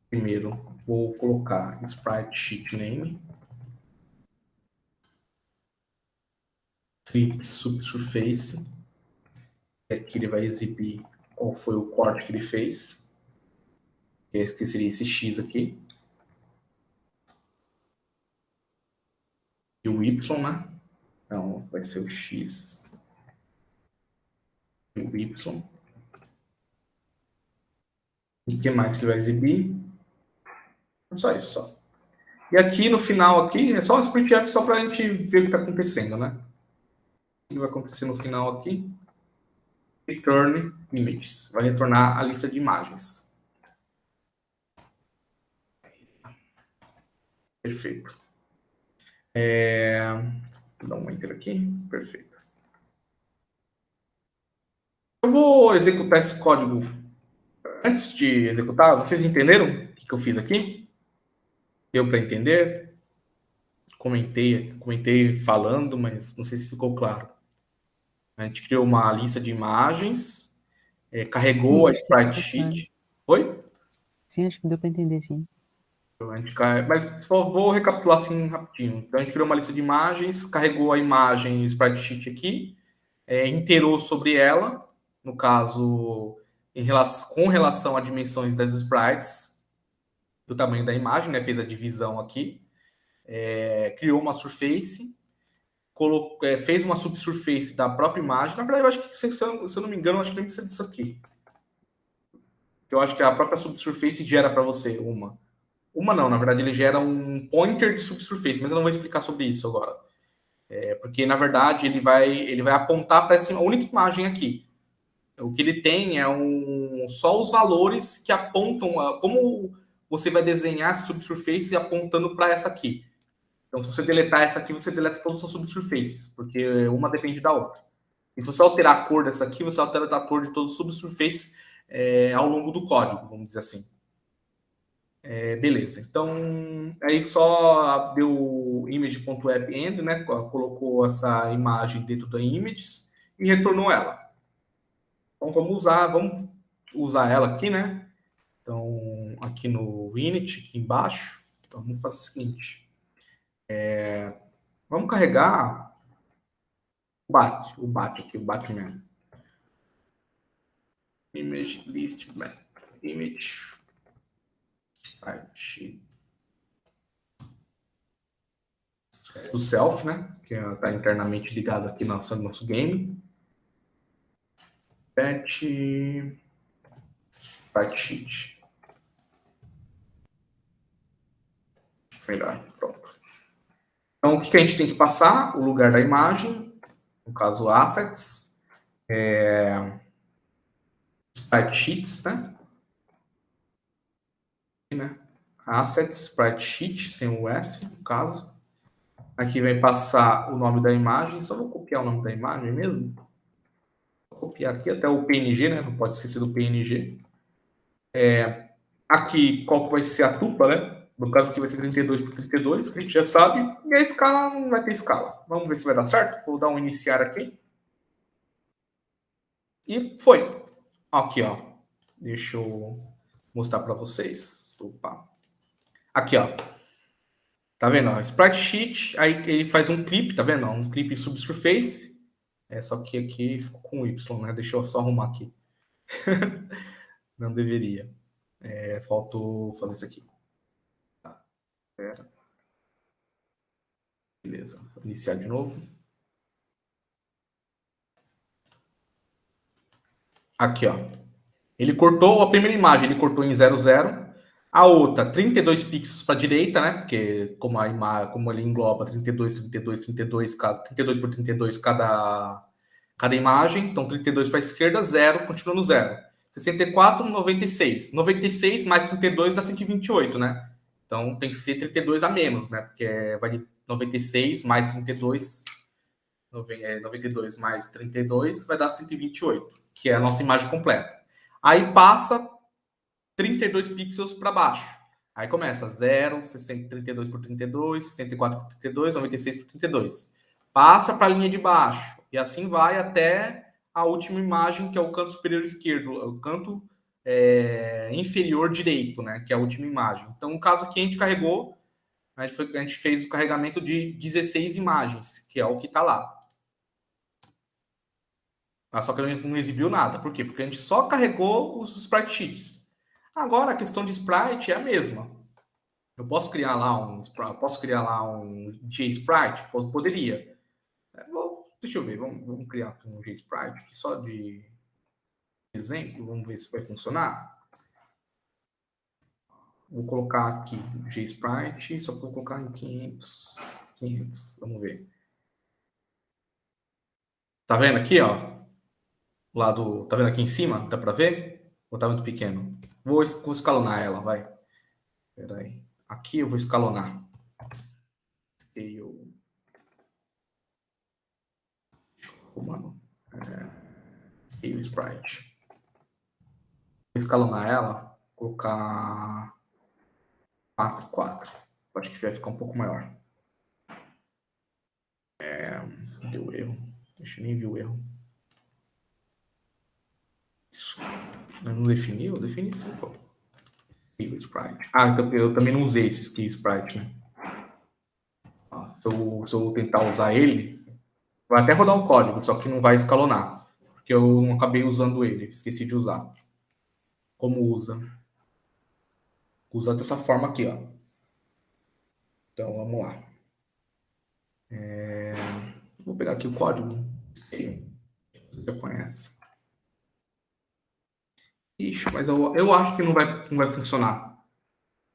Primeiro, vou colocar sprite sheet name, clip subsurface. Aqui ele vai exibir qual foi o corte que ele fez, que seria esse X aqui. E o Y, né? Então, vai ser o X e o Y. E o que mais que ele vai exibir? É só isso, só. E aqui no final, aqui, é só um sprintf só para a gente ver o que está acontecendo, né? O que vai acontecer no final aqui? Return images. Vai retornar a lista de imagens. Perfeito. Vou dar um enter aqui. Perfeito. Eu vou executar esse código. Antes de executar, vocês entenderam o que eu fiz aqui? Deu para entender? Comentei falando, mas não sei se ficou claro. A gente criou uma lista de imagens, carregou Sim, a acho que sprite ficou claro. sheet. Oi? Sim, acho que deu para entender, sim. Mas só vou recapitular assim rapidinho. Então, a gente criou uma lista de imagens, carregou a imagem sprite sheet aqui, iterou sobre ela, no caso, com relação a dimensões das sprites, do tamanho da imagem, né? Fez a divisão aqui, criou uma surface, fez uma subsurface da própria imagem. Na verdade, eu acho que, se eu não me engano, eu acho que nem precisa disso aqui. Eu acho que a própria subsurface gera para você uma. Uma não, na verdade, ele gera um pointer de subsurface, mas eu não vou explicar sobre isso agora. Porque, na verdade, ele vai apontar para essa única imagem aqui. O que ele tem só os valores que apontam como você vai desenhar essa subsurface apontando para essa aqui. Então, se você deletar essa aqui, você deleta todas as subsurfaces, porque uma depende da outra. E se você alterar a cor dessa aqui, você altera a cor de todas as subsurfaces ao longo do código, vamos dizer assim. Beleza. Então, aí só deu image.append, né? Colocou essa imagem dentro da images e retornou ela. Então, vamos usar ela aqui, né? Então, aqui no init, aqui embaixo, então, vamos fazer o seguinte. Vamos carregar o bat aqui, o Batman. Image list, image, site do self, né? Que está internamente ligado aqui no nosso game. Patch site sheet. Melhor, pronto. Então, o que a gente tem que passar? O lugar da imagem, no caso, assets, sprite sheets, né? Assets, sprite sheet, sem o S, no caso. Aqui vai passar o nome da imagem, só vou copiar o nome da imagem mesmo. Vou copiar aqui até o PNG, né? Não pode esquecer do PNG. Aqui, qual que vai ser a tupla, né? No caso aqui vai ser 32 por 32, que a gente já sabe. E a escala não vai ter escala. Vamos ver se vai dar certo. Vou dar um iniciar aqui. E foi. Aqui, ó. Deixa eu mostrar para vocês. Opa. Aqui, ó. Tá vendo? Ó? Sprite Sheet. Aí ele faz um clipe, tá vendo? Um clipe subsurface. Só que aqui ficou com Y, né? Deixa eu só arrumar aqui. Não deveria. Faltou fazer isso aqui. Tá. Beleza. Vou iniciar de novo. Aqui, ó. Ele cortou a primeira imagem, ele cortou em 00. A outra, 32 pixels para a direita, né? Porque como ele engloba 32, 32, 32, 32 por 32 cada imagem. Então, 32 para a esquerda, 0, continua no 0. 64, 96. 96 mais 32 dá 128, né? Então, tem que ser 32 a menos, né? Porque vai de 96 mais 32... 92 mais 32 vai dar 128, que é a nossa imagem completa. Aí passa 32 pixels para baixo. Aí começa 0, 32 por 32, 64 por 32, 96 por 32. Passa para a linha de baixo. E assim vai até a última imagem, que é o canto superior esquerdo, o canto inferior direito, né? Que é a última imagem. Então, no caso aqui, a gente fez o carregamento de 16 imagens, que é o que está lá. Só que ele não exibiu nada. Por quê? Porque a gente só carregou os sprite sheets. Agora, a questão de sprite é a mesma. Eu posso criar lá um JSprite? Poderia. Deixa eu ver, vamos criar um JSprite aqui só de exemplo. Vamos ver se vai funcionar. Vou colocar aqui GSprite, só vou colocar em 500, vamos ver. Tá vendo aqui, ó? Tá vendo aqui em cima? Dá pra ver? Ou tá muito pequeno? Vou escalonar ela, vai. Pera aí. Aqui eu vou escalonar. Eu... Mano. Scale Sprite. Vou escalonar ela. Colocar 4. Acho que vai ficar um pouco maior. Deu erro. Deixa eu nem ver o erro. Isso. Não definiu? Defini sim, pô. Scale Sprite. Eu também não usei esse Scale Sprite, né? Se eu tentar usar ele, vai até rodar o código, só que não vai escalonar. Porque eu não acabei usando ele. Esqueci de usar. Como usa? Usa dessa forma aqui, ó. Então, vamos lá. Vou pegar aqui o código. Você já conhece. Ixi, mas eu acho que não vai funcionar.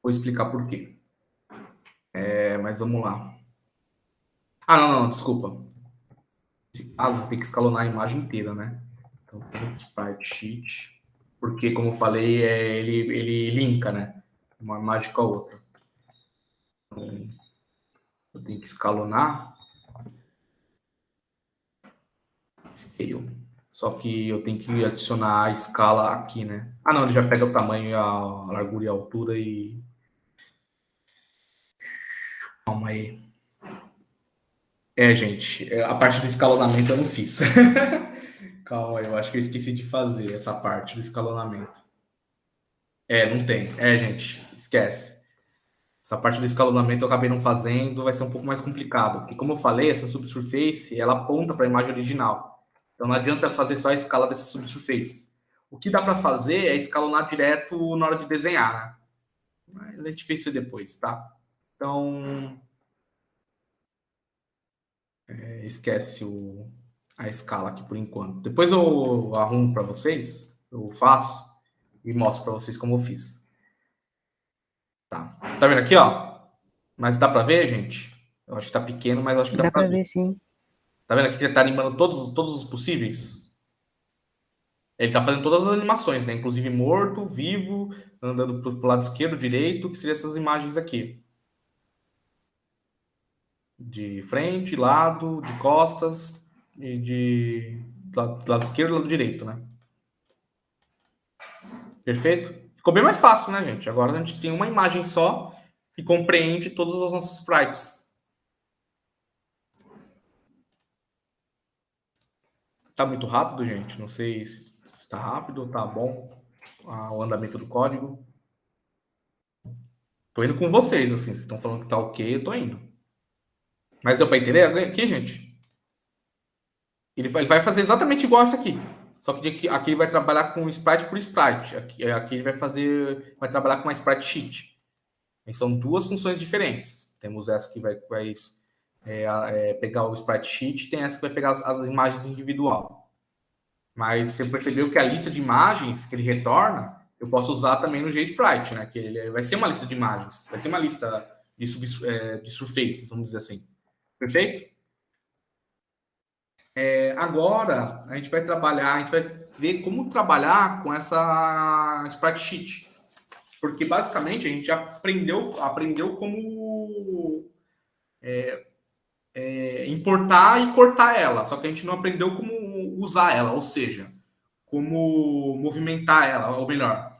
Vou explicar por quê. Mas vamos lá. Não, desculpa. Nesse caso, tem que escalonar a imagem inteira, né? Então, tem o sprite sheet. Porque, como eu falei, ele linka, né? Uma imagem com a outra. Então, eu tenho que escalonar. Scale. Só que eu tenho que adicionar a escala aqui, né? Não, ele já pega o tamanho, a largura e a altura e... Calma aí. Gente, a parte do escalonamento eu não fiz. Calma aí, eu acho que eu esqueci de fazer essa parte do escalonamento. Não tem. Gente, esquece. Essa parte do escalonamento eu acabei não fazendo, vai ser um pouco mais complicado. Porque, como eu falei, essa subsurface, ela aponta para a imagem original. Então, não adianta fazer só a escala dessa subsurface. O que dá para fazer é escalonar direto na hora de desenhar, né? Mas a gente fez isso depois, tá? Então, esquece a escala aqui por enquanto. Depois eu arrumo para vocês, eu faço e mostro para vocês como eu fiz. Tá vendo aqui, ó? Mas dá para ver, gente? Eu acho que tá pequeno, mas eu acho que dá para ver. Ver, sim. Tá vendo aqui que ele tá animando todos os possíveis? Ele tá fazendo todas as animações, né? Inclusive morto, vivo, andando pro lado esquerdo, direito, que seriam essas imagens aqui. De frente, lado, de costas e de lado esquerdo e lado direito, né? Perfeito? Ficou bem mais fácil, né, gente? Agora a gente tem uma imagem só que compreende todos os nossos sprites. Tá muito rápido, gente? Não sei se tá rápido ou tá bom o andamento do código. Tô indo com vocês, assim. Vocês estão falando que tá ok, eu tô indo. Mas deu pra entender aqui, gente? Ele vai fazer exatamente igual essa aqui. Só que aqui ele vai trabalhar com sprite por sprite. Aqui ele vai trabalhar com uma sprite sheet. E são duas funções diferentes. Temos essa que vai pegar o sprite sheet e tem essa que vai pegar as imagens individual. Mas você percebeu que a lista de imagens que ele retorna, eu posso usar também no GSprite, né? Que ele vai ser uma lista de imagens, vai ser uma lista de surfaces, vamos dizer assim. Perfeito? Agora a gente vai ver como trabalhar com essa sprite sheet. Porque basicamente a gente já aprendeu como importar e cortar ela, só que a gente não aprendeu como usar ela, ou seja, como movimentar ela, ou melhor,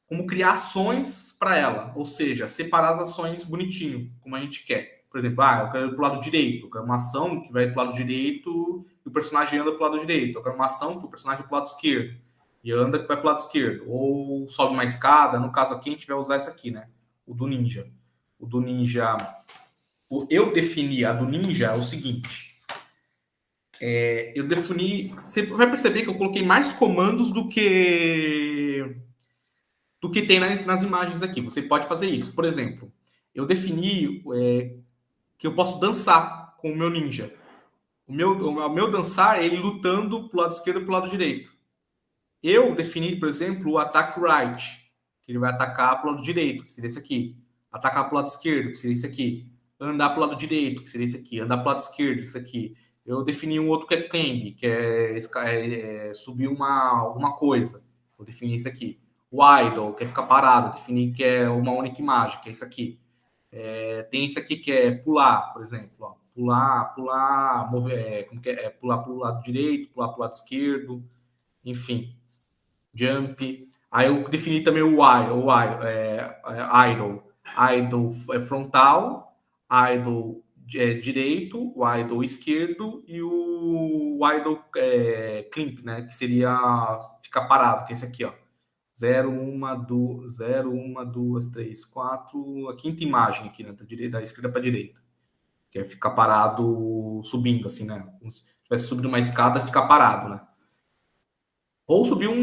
como criar ações para ela, ou seja, separar as ações bonitinho, como a gente quer. Por exemplo, eu quero ir para o lado direito, eu quero uma ação que vai para o lado direito e o personagem anda para o lado direito. Eu quero uma ação que o personagem vai para o lado esquerdo e anda que vai para o lado esquerdo. Ou sobe uma escada, no caso aqui a gente vai usar essa aqui, né? O do ninja. O do ninja... Eu defini a do ninja é o seguinte. Eu defini... Você vai perceber que eu coloquei mais comandos do que tem nas imagens aqui. Você pode fazer isso. Por exemplo, eu defini que eu posso dançar com o meu ninja. O meu dançar é ele lutando pro lado esquerdo e pro lado direito. Eu defini, por exemplo, o attack right, que ele vai atacar para o lado direito, que seria esse aqui. Atacar para o lado esquerdo, que seria esse aqui. Andar para o lado direito, que seria esse aqui. Andar para o lado esquerdo, isso aqui. Eu defini um outro que é climb, que é subir alguma coisa. Vou definir isso aqui. O idle, que é ficar parado. Definir que é uma única imagem, que é isso aqui. Tem esse aqui que é pular, por exemplo. Ó. Pular, mover, pular para o lado direito, pular para o lado esquerdo. Enfim. Jump. Aí eu defini também o idle. Idle frontal, idle direito, o idle esquerdo e o idle climp, né? Que seria ficar parado, que é esse aqui, ó. 0, 1, 2, 0, 1, 2, 3, 4. A quinta imagem aqui, né? Da esquerda para a direita. Que é ficar parado subindo, assim, né? Como se tivesse subindo uma escada, ficar parado, né? Ou subir ou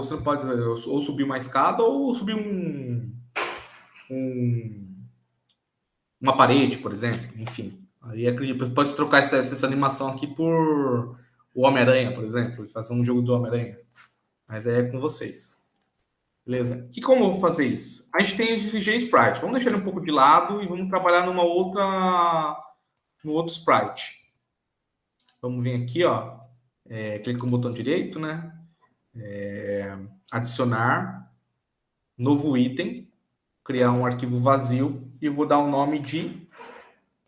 você pode, ou subir uma escada, ou subir uma parede, por exemplo. Enfim. Aí acredito, pode trocar essa animação aqui por o Homem-Aranha, por exemplo, e fazer um jogo do Homem-Aranha. Mas é com vocês. Beleza? E como eu vou fazer isso? A gente tem esse G-Sprite. Vamos deixar ele um pouco de lado e vamos trabalhar no outro sprite. Vamos vir aqui, ó. Clica no botão direito, né? Adicionar, novo item, criar um arquivo vazio e vou dar o nome de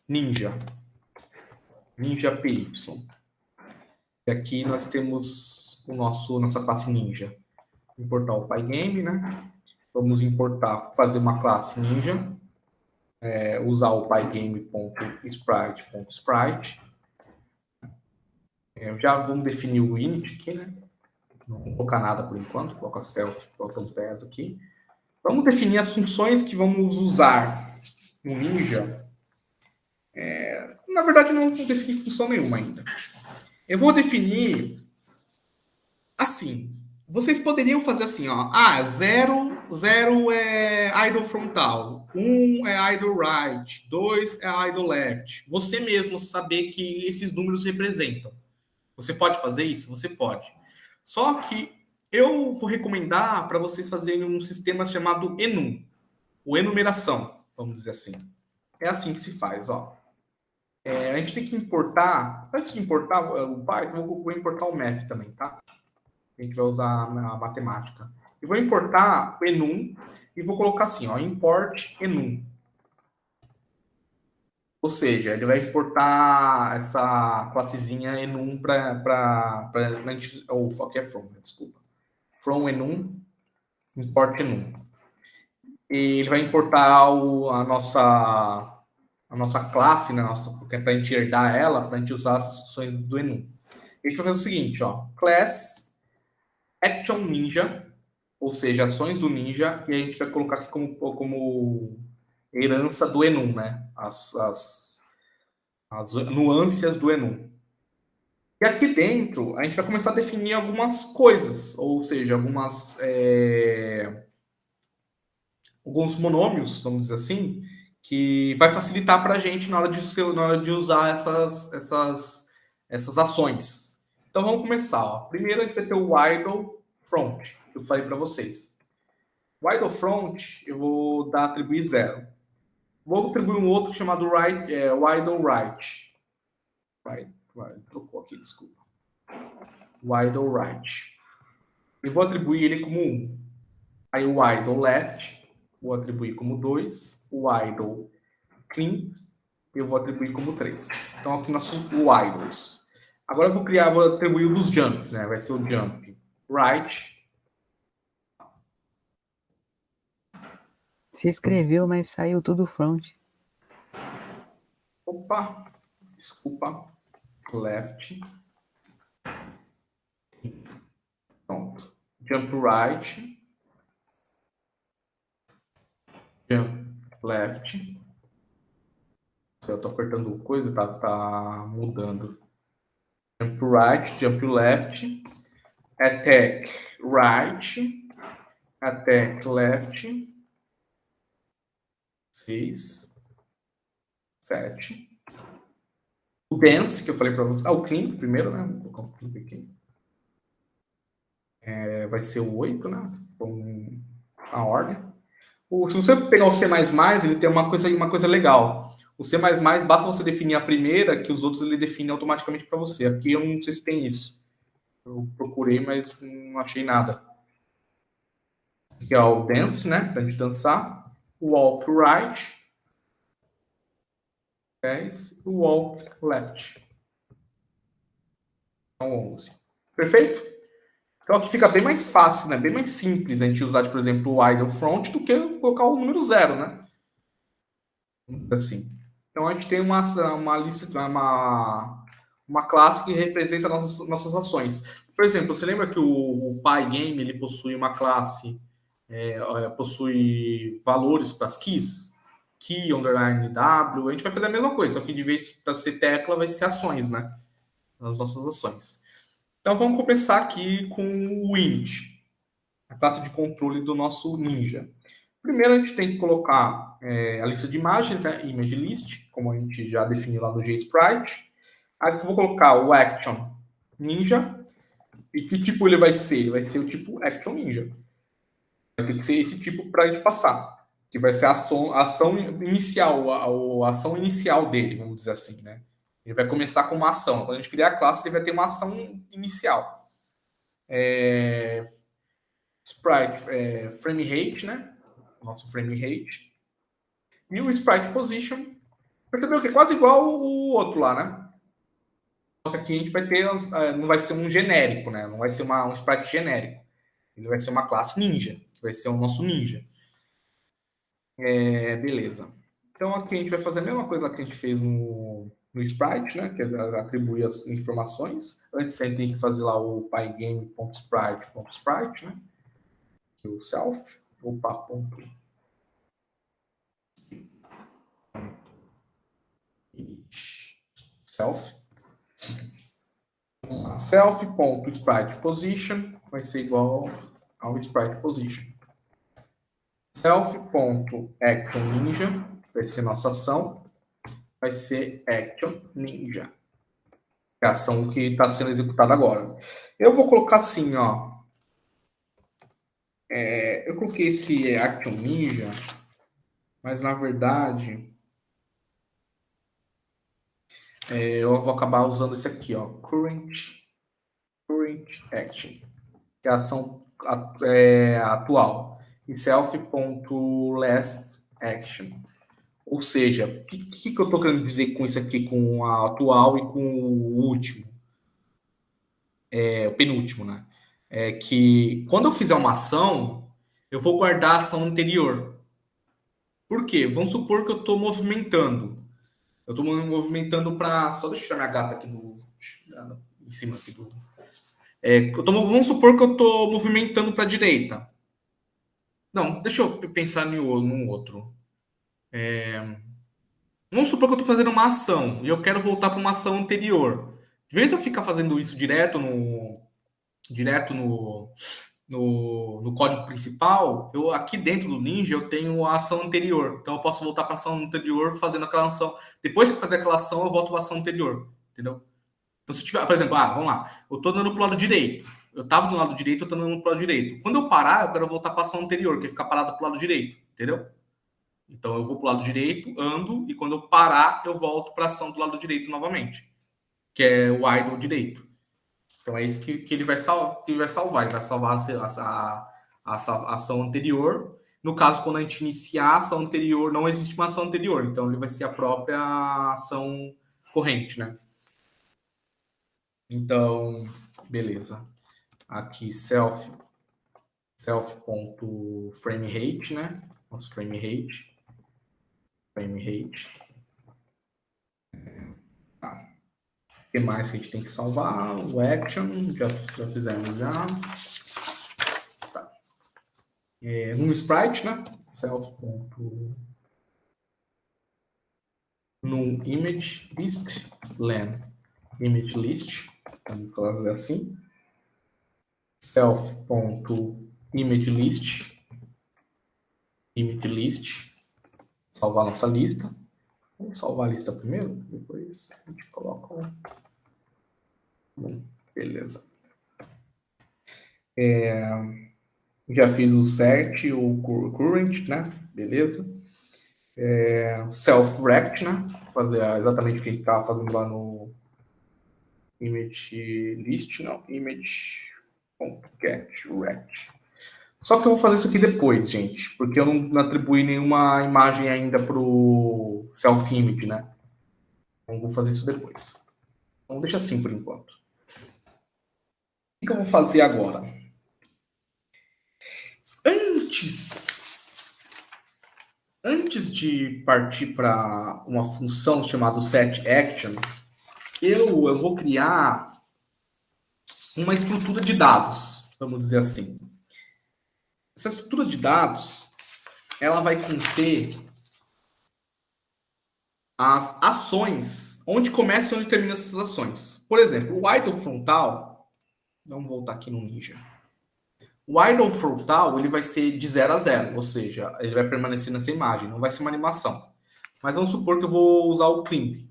Ninja PY. E aqui nós temos nossa classe Ninja. Importar o Pygame, né? Vamos importar, fazer uma classe Ninja, usar o pygame.sprite.sprite. Já vamos definir o init aqui, né? Não vou colocar nada por enquanto, coloca self, coloca um pass aqui. Vamos definir as funções que vamos usar no Ninja. Na verdade, não vou definir função nenhuma ainda. Eu vou definir assim. Vocês poderiam fazer assim, ó. 0 é idle frontal, 1 é idle right, 2 é idle left. Você mesmo saber que esses números representam. Você pode fazer isso? Você pode. Só que eu vou recomendar para vocês fazerem um sistema chamado enum, ou enumeração, vamos dizer assim. É assim que se faz, ó. A gente tem que importar, antes de importar o Python, vou importar o Math também, tá? A gente vai usar a matemática. Eu vou importar o enum e vou colocar assim, ó, import enum. Ou seja, ele vai importar essa classezinha enum para a gente, ou aqui é from, desculpa. From enum, import enum. E ele vai importar a nossa classe, né, para a gente herdar ela, para a gente usar as instruções do enum. A gente vai fazer o seguinte, ó, class action ninja, ou seja, ações do ninja, e a gente vai colocar aqui como herança do enum, né? As nuances do enum. E aqui dentro, a gente vai começar a definir algumas coisas, ou seja, alguns monômios, vamos dizer assim, que vai facilitar para a gente na hora de usar essas ações. Então vamos começar. Ó. Primeiro a gente vai ter o idle front, que eu falei para vocês. O idle front eu vou atribuir 0. Vou atribuir um outro chamado o idle right. Trocou aqui, desculpa. O idle right. Eu vou atribuir ele como 1. Aí o idle left vou atribuir como 2. O idle clean, eu vou atribuir como 3. Então, aqui nós temos o idles. Agora eu vou atribuir o dos jumps, né? Vai ser o jump right. Você escreveu, mas saiu tudo front. Opa, desculpa. Left. Pronto. Jump right. Jump left. Eu tô apertando coisa, tá mudando. Jump right, jump left, attack right, attack left, 6, 7. O dance, que eu falei para vocês. O clean primeiro, né? Vou colocar o clean aqui. Vai ser o 8, né? a ordem. Se você pegar o C++, ele tem uma coisa legal. O C++, basta você definir a primeira, que os outros ele define automaticamente para você. Aqui eu não sei se tem isso. Eu procurei, mas não achei nada. Aqui é o dance, né? Pra gente dançar. O walk right. 10. O walk left. Então, 11. Perfeito? Então aqui fica bem mais fácil, né? Bem mais simples a gente usar, por exemplo, o idle front do que colocar o número 0, né? Assim. Então a gente tem uma lista, uma classe que representa nossas ações. Por exemplo, você lembra que o PyGame ele possui uma classe, possui valores para as keys? Key, underline, W. A gente vai fazer a mesma coisa, só que de vez para ser tecla, vai ser ações, né? As nossas ações. Então vamos começar aqui com o int, a classe de controle do nosso Ninja. Primeiro a gente tem que colocar a lista de imagens, né? Image list, como a gente já definiu lá no JSprite. Aí eu vou colocar o action ninja. E que tipo ele vai ser? Ele vai ser o tipo action ninja. Vai ter que ser esse tipo para a gente passar. Que vai ser a ação inicial, a ação inicial dele, vamos dizer assim, né? Ele vai começar com uma ação. Quando a gente criar a classe, ele vai ter uma ação inicial. Sprite frame rate, né? Nosso frame rate. E o sprite position. Percebeu que é quase igual o outro lá, né? Só que aqui a gente vai ter, não vai ser um genérico, né? Não vai ser um sprite genérico. Ele vai ser uma classe ninja, que vai ser o nosso ninja. Beleza. Então aqui a gente vai fazer a mesma coisa que a gente fez no sprite, né? Que é atribuir as informações. Antes a gente tem que fazer lá o pygame.sprite.sprite, né? Que é o self. Opa, self. Self.sprite position vai ser igual ao sprite position. Self.action ninja vai ser nossa ação, vai ser action ninja. É a ação que está sendo executada agora. Eu vou colocar assim, ó. Eu coloquei esse action ninja, mas na verdade eu vou acabar usando esse aqui, ó. Current action, que é a ação atual. E self.last action. Ou seja, o que eu estou querendo dizer com isso aqui, com a atual e com o último? O penúltimo, né? É que quando eu fizer uma ação, eu vou guardar a ação anterior. Por quê? Vamos supor que eu estou movimentando. Eu estou movimentando para. Só deixa eu tirar minha gata aqui em cima aqui do. Vamos supor que eu estou movimentando para a direita. Não, deixa eu pensar num outro. Vamos supor que eu estou fazendo uma ação e eu quero voltar para uma ação anterior. De vez eu ficar fazendo isso direto no código principal, aqui dentro do Ninja eu tenho a ação anterior. Então eu posso voltar para a ação anterior fazendo aquela ação. Depois que fazer aquela ação, eu volto para a ação anterior. Entendeu? Então, se tiver, por exemplo, vamos lá, eu estou andando para o lado direito. Eu estava do lado direito, eu estou andando para o lado direito. Quando eu parar, eu quero voltar para a ação anterior, que é ficar parado para o lado direito. Entendeu? Então eu vou para o lado direito, ando, e quando eu parar, eu volto para a ação do lado direito novamente, que é o idle direito. Então é isso que ele vai salvar. Ele vai salvar a ação anterior. No caso, quando a gente iniciar a ação anterior, não existe uma ação anterior. Então ele vai ser a própria ação corrente, né? Então, beleza. Aqui, self.framerate, né? Nosso framerate. Tá. O que mais que a gente tem que salvar? O action, já fizemos já. Tá. No sprite, né? No image list, len image list, vamos fazer assim. Self.image list, salvar nossa lista. Vamos salvar a lista primeiro, depois a gente coloca. Bom, beleza. Já fiz o set, o current, né? Beleza. Self-rect, né? Fazer exatamente o que a gente estava fazendo lá no image list, não, image.get rect. Só que eu vou fazer isso aqui depois, gente, porque eu não atribuí nenhuma imagem ainda para o self-image, né? Então, vou fazer isso depois. Então, deixa assim por enquanto. O que eu vou fazer agora? Antes de partir para uma função chamada setAction, eu vou criar uma estrutura de dados, vamos dizer assim. Essa estrutura de dados, ela vai conter as ações, onde começa e onde termina essas ações. Por exemplo, o idle frontal, vamos voltar aqui no Ninja. O idle frontal, ele vai ser de 0 a 0, ou seja, ele vai permanecer nessa imagem, não vai ser uma animação. Mas vamos supor que eu vou usar o climp,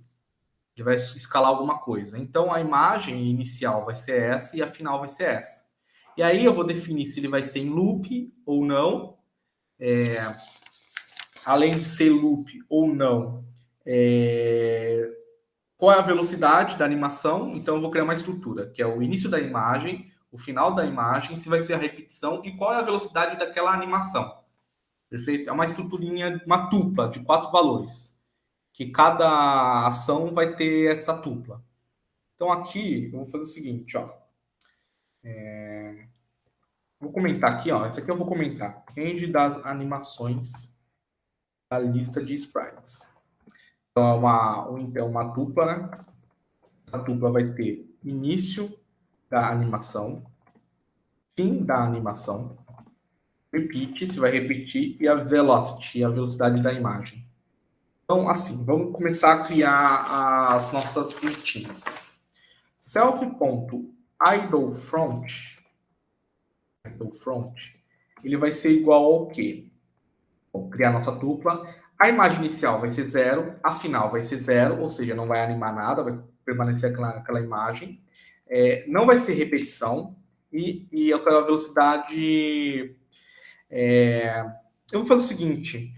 ele vai escalar alguma coisa. Então, a imagem inicial vai ser essa e a final vai ser essa. E aí eu vou definir se ele vai ser em loop ou não. Além de ser loop ou não, qual é a velocidade da animação. Então, eu vou criar uma estrutura, que é o início da imagem, o final da imagem, se vai ser a repetição e qual é a velocidade daquela animação. Perfeito? É uma estruturinha, uma tupla de 4 valores, que cada ação vai ter essa tupla. Então, aqui, eu vou fazer o seguinte, ó. Vou comentar aqui, ó. Isso aqui eu vou comentar. Range das animações da lista de sprites. Então, é uma dupla, né? A dupla vai ter início da animação, fim da animação, repeat, se vai repetir, e a velocity, a velocidade da imagem. Então, assim, vamos começar a criar as nossas listinhas. Self.idleFront, ele vai ser igual ao quê? Vou criar nossa dupla. A imagem inicial vai ser 0, a final vai ser 0, ou seja, não vai animar nada, vai permanecer aquela imagem. Não vai ser repetição, e eu quero a velocidade. Eu vou fazer o seguinte: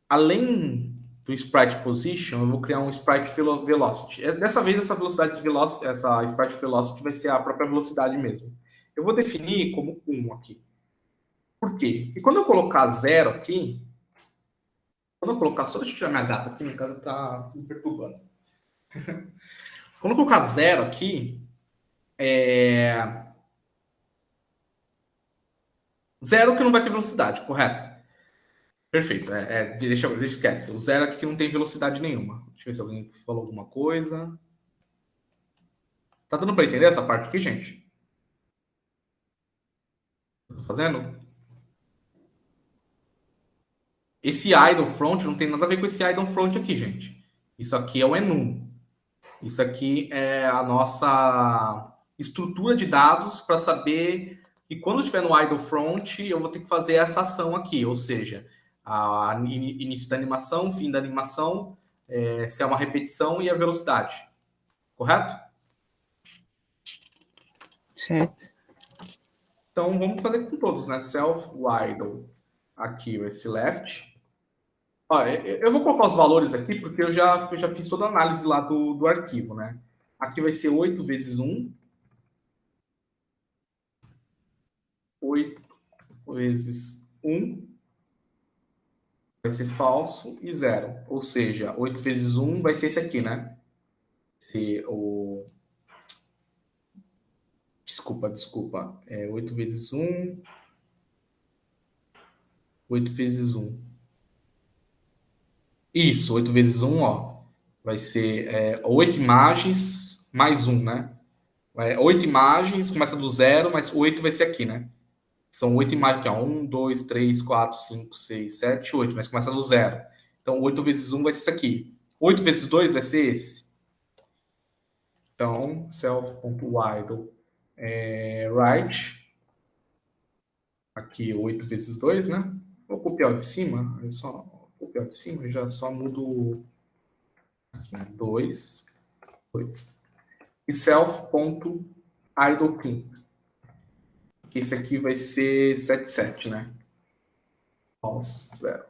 além do sprite position, eu vou criar um sprite velocity. Dessa vez, essa velocidade de velocity, essa sprite velocity vai ser a própria velocidade mesmo. Eu vou definir como 1 aqui. Por quê? Porque quando eu colocar 0 aqui, quando eu colocar, só deixa eu tirar minha gata aqui, minha casa tá me perturbando. Quando eu colocar 0 aqui, 0 que não vai ter velocidade, correto? Perfeito. Deixa, esquece. O 0 aqui que não tem velocidade nenhuma. Deixa eu ver se alguém falou alguma coisa. Tá dando para entender essa parte aqui, gente? Tô fazendo? Esse idle front não tem nada a ver com esse idle front aqui, gente. Isso aqui é o enum. Isso aqui é a nossa estrutura de dados para saber que quando estiver no idle front, eu vou ter que fazer essa ação aqui, ou seja, início da animação, fim da animação, se é uma repetição e a velocidade. Correto? Certo. Então, vamos fazer com todos, né? Self, idle. Aqui, esse left. Ó, eu vou colocar os valores aqui, porque eu já fiz toda a análise lá do arquivo, né? Aqui vai ser 8 vezes 1. 8 vezes 1 vai ser falso e 0. Ou seja, 8 vezes 1 vai ser esse aqui, né? Desculpa. 8 vezes 1. 8 vezes 1. Isso, 8 vezes 1, ó. Vai ser 8 imagens mais 1, né? 8 imagens, começa do 0, mas 8 vai ser aqui, né? São 8 imagens aqui, ó. 1, 2, 3, 4, 5, 6, 7, 8, mas começa do 0. Então, 8 vezes 1 vai ser isso aqui. 8 vezes 2 vai ser esse. Então, self.idle right. Aqui, 8 vezes 2, né? Vou copiar o de cima. Eu só copiar o de cima, já só mudo aqui, 2, 2. E self.idle clean. que esse aqui vai ser 77, né? Ó, 0.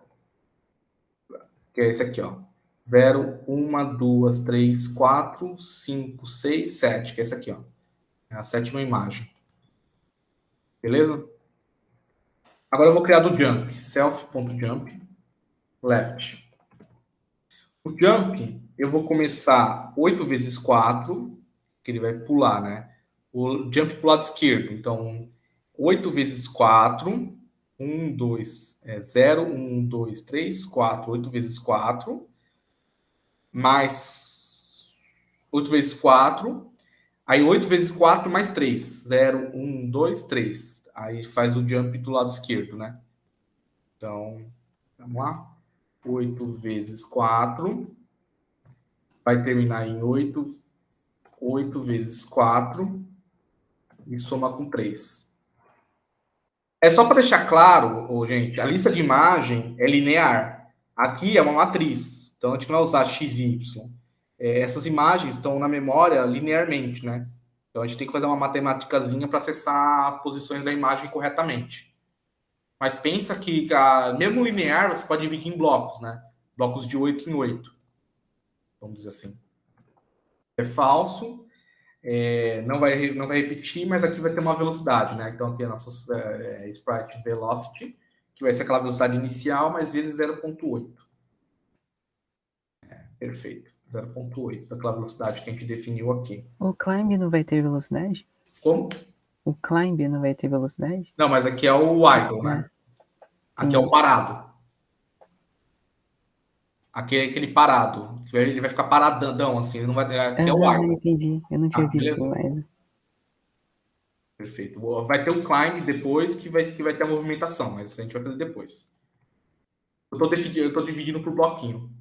Que é esse aqui, ó. 0, 1, 2, 3, 4, 5, 6, 7, que é esse aqui, ó. É a sétima imagem. Beleza? Agora eu vou criar do jump. Self.jump, left. O jump, eu vou começar 8 vezes 4, que ele vai pular, né? O jump pro lado esquerdo. Então, 8 vezes 4, 1, 2, 0, 1, 2, 3, 4. 8 vezes 4, mais 8 vezes 4. Aí 8 vezes 4 mais 3. 0, 1, 2, 3. Aí faz o jump do lado esquerdo, né? Então, vamos lá. 8 vezes 4 vai terminar em 8 vezes 4 e soma com 3. É só para deixar claro, gente, a lista de imagem é linear. Aqui é uma matriz, então a gente não vai usar x e y. Essas imagens estão na memória linearmente, né? Então a gente tem que fazer uma matemáticazinha para acessar as posições da imagem corretamente. Mas pensa que, mesmo linear, você pode dividir em blocos, né? Blocos de 8 em 8. Vamos dizer assim. É falso, não vai repetir, mas aqui vai ter uma velocidade, né? Então aqui é a nossa sprite velocity, que vai ser aquela velocidade inicial, mais vezes 0,8. Perfeito. 0,8, aquela velocidade que a gente definiu aqui. O climb não vai ter velocidade? Como? O climb não vai ter velocidade? Não, mas aqui é o idle, né? Aqui é o parado. Aqui é aquele parado. Ele vai ficar paradão, assim. Ele não vai, aqui é o idle. Entendi. Eu não tinha visto Beleza? ainda. Perfeito. Vai ter o climb depois que vai ter a movimentação, mas a gente vai fazer depois. Eu tô dividindo por bloquinho.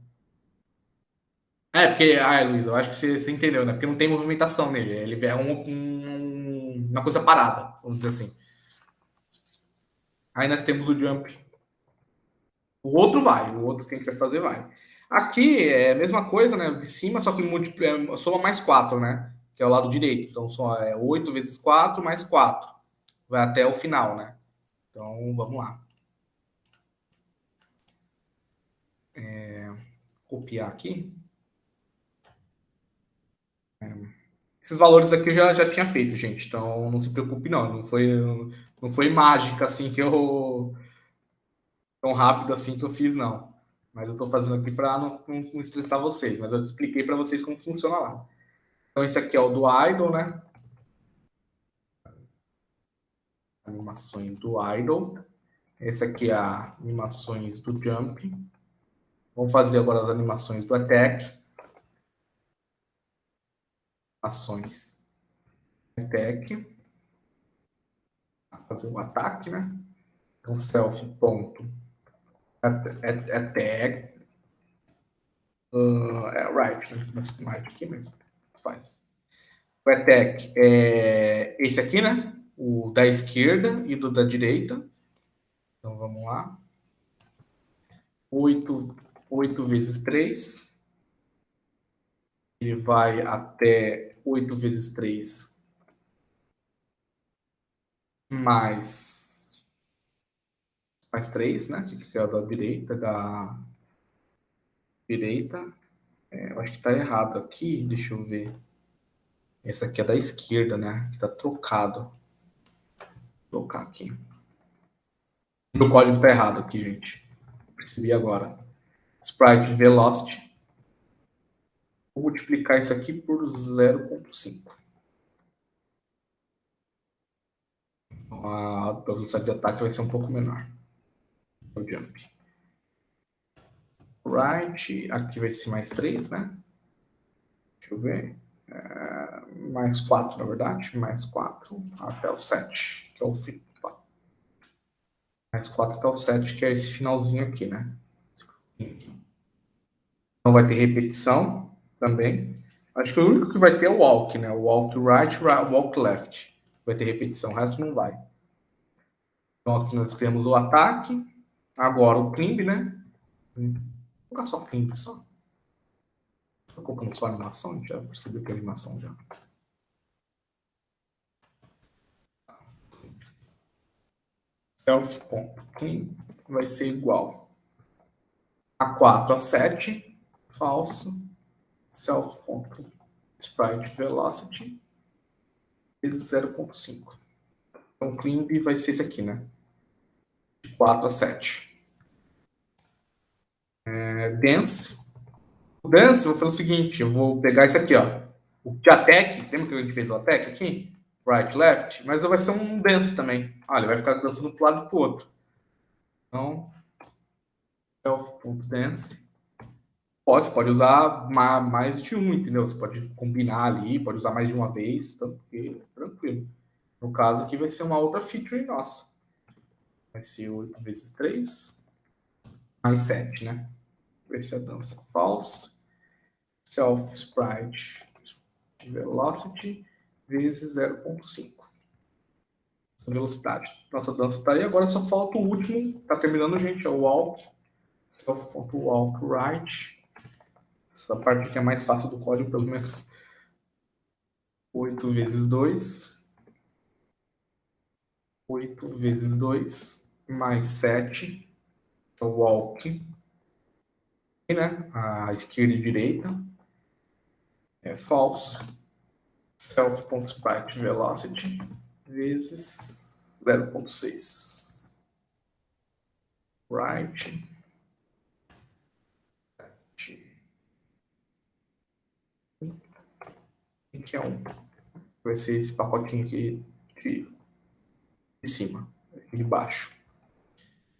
Porque, Luiz, eu acho que você entendeu, né? Porque não tem movimentação nele. Ele é uma coisa parada, vamos dizer assim. Aí nós temos o jump. O outro que a gente vai fazer vai. Aqui é a mesma coisa, né? De cima, só que soma mais 4, né? Que é o lado direito. Então, só 8 vezes 4 mais 4. Vai até o final, né? Então, vamos lá. Copiar aqui. Esses valores aqui eu já tinha feito, gente. Então, não se preocupe, não. Não foi mágica, assim, que eu... Tão rápido assim que eu fiz, não. Mas eu estou fazendo aqui para não estressar vocês. Mas eu expliquei para vocês como funciona lá. Então, esse aqui é o do idle, né? Animações do idle. Esse aqui é a animações do jump. Vamos fazer agora as animações do attack. Ações attack. Fazer um ataque, né? Então, self ponto attack. Right, né? Right aqui mesmo. Faz. O attack é esse aqui, né? O da esquerda e do da direita. Então, vamos lá. 8 vezes 3. Ele vai até 8 vezes 3 mais 3, né? Que é o da direita, eu acho que tá errado aqui, deixa eu ver. Essa aqui é da esquerda, né? Que tá trocado. Vou trocar aqui. O código tá errado aqui, gente. Percebi agora. Sprite velocity. Vou multiplicar isso aqui por 0,5. A velocidade de ataque vai ser um pouco menor. O jump. Right, aqui vai ser mais 3, né? Deixa eu ver. Mais 4, na verdade. Mais 4 até o 7, que é o fim. Mais 4 até o 7, que é esse finalzinho aqui, né? Não vai ter repetição também. Acho que o único que vai ter é o walk, né? O walk right, walk left. Vai ter repetição, o resto não vai. Então aqui nós temos o ataque. Agora o climb, né? Vou colocar só climb, só. Estou colocando só animação, já percebeu que é animação já. self.clean vai ser igual a 4 a 7, falso, self.spriteVelocity vezes 0.5. Então, clean vai ser esse aqui, né? De 4 a 7. Dense. O dense, eu vou fazer o seguinte, eu vou pegar esse aqui, ó. O attack, lembra que a gente fez o attack aqui? Right, left, mas vai ser um dense também. Ah, ele vai ficar dançando para um lado e para o outro. Então, self.dance. Pode usar mais de um, entendeu? Você pode combinar ali, pode usar mais de uma vez, tranquilo. No caso aqui vai ser uma outra feature nossa. Vai ser 8 vezes 3, mais 7, né? Vai ser a dança false, self-sprite velocity vezes 0.5. Essa velocidade. Nossa dança está aí, agora só falta o último, tá terminando, gente, é o walk, self.walk right. Essa parte aqui é mais fácil do código, pelo menos. 8 vezes 2. 8 vezes 2 mais 7. É o walk. E, né? A esquerda e direita. É false. Self.sprite velocity vezes 0.6. Right. Que é um. Vai ser esse pacotinho aqui de cima, aqui de baixo.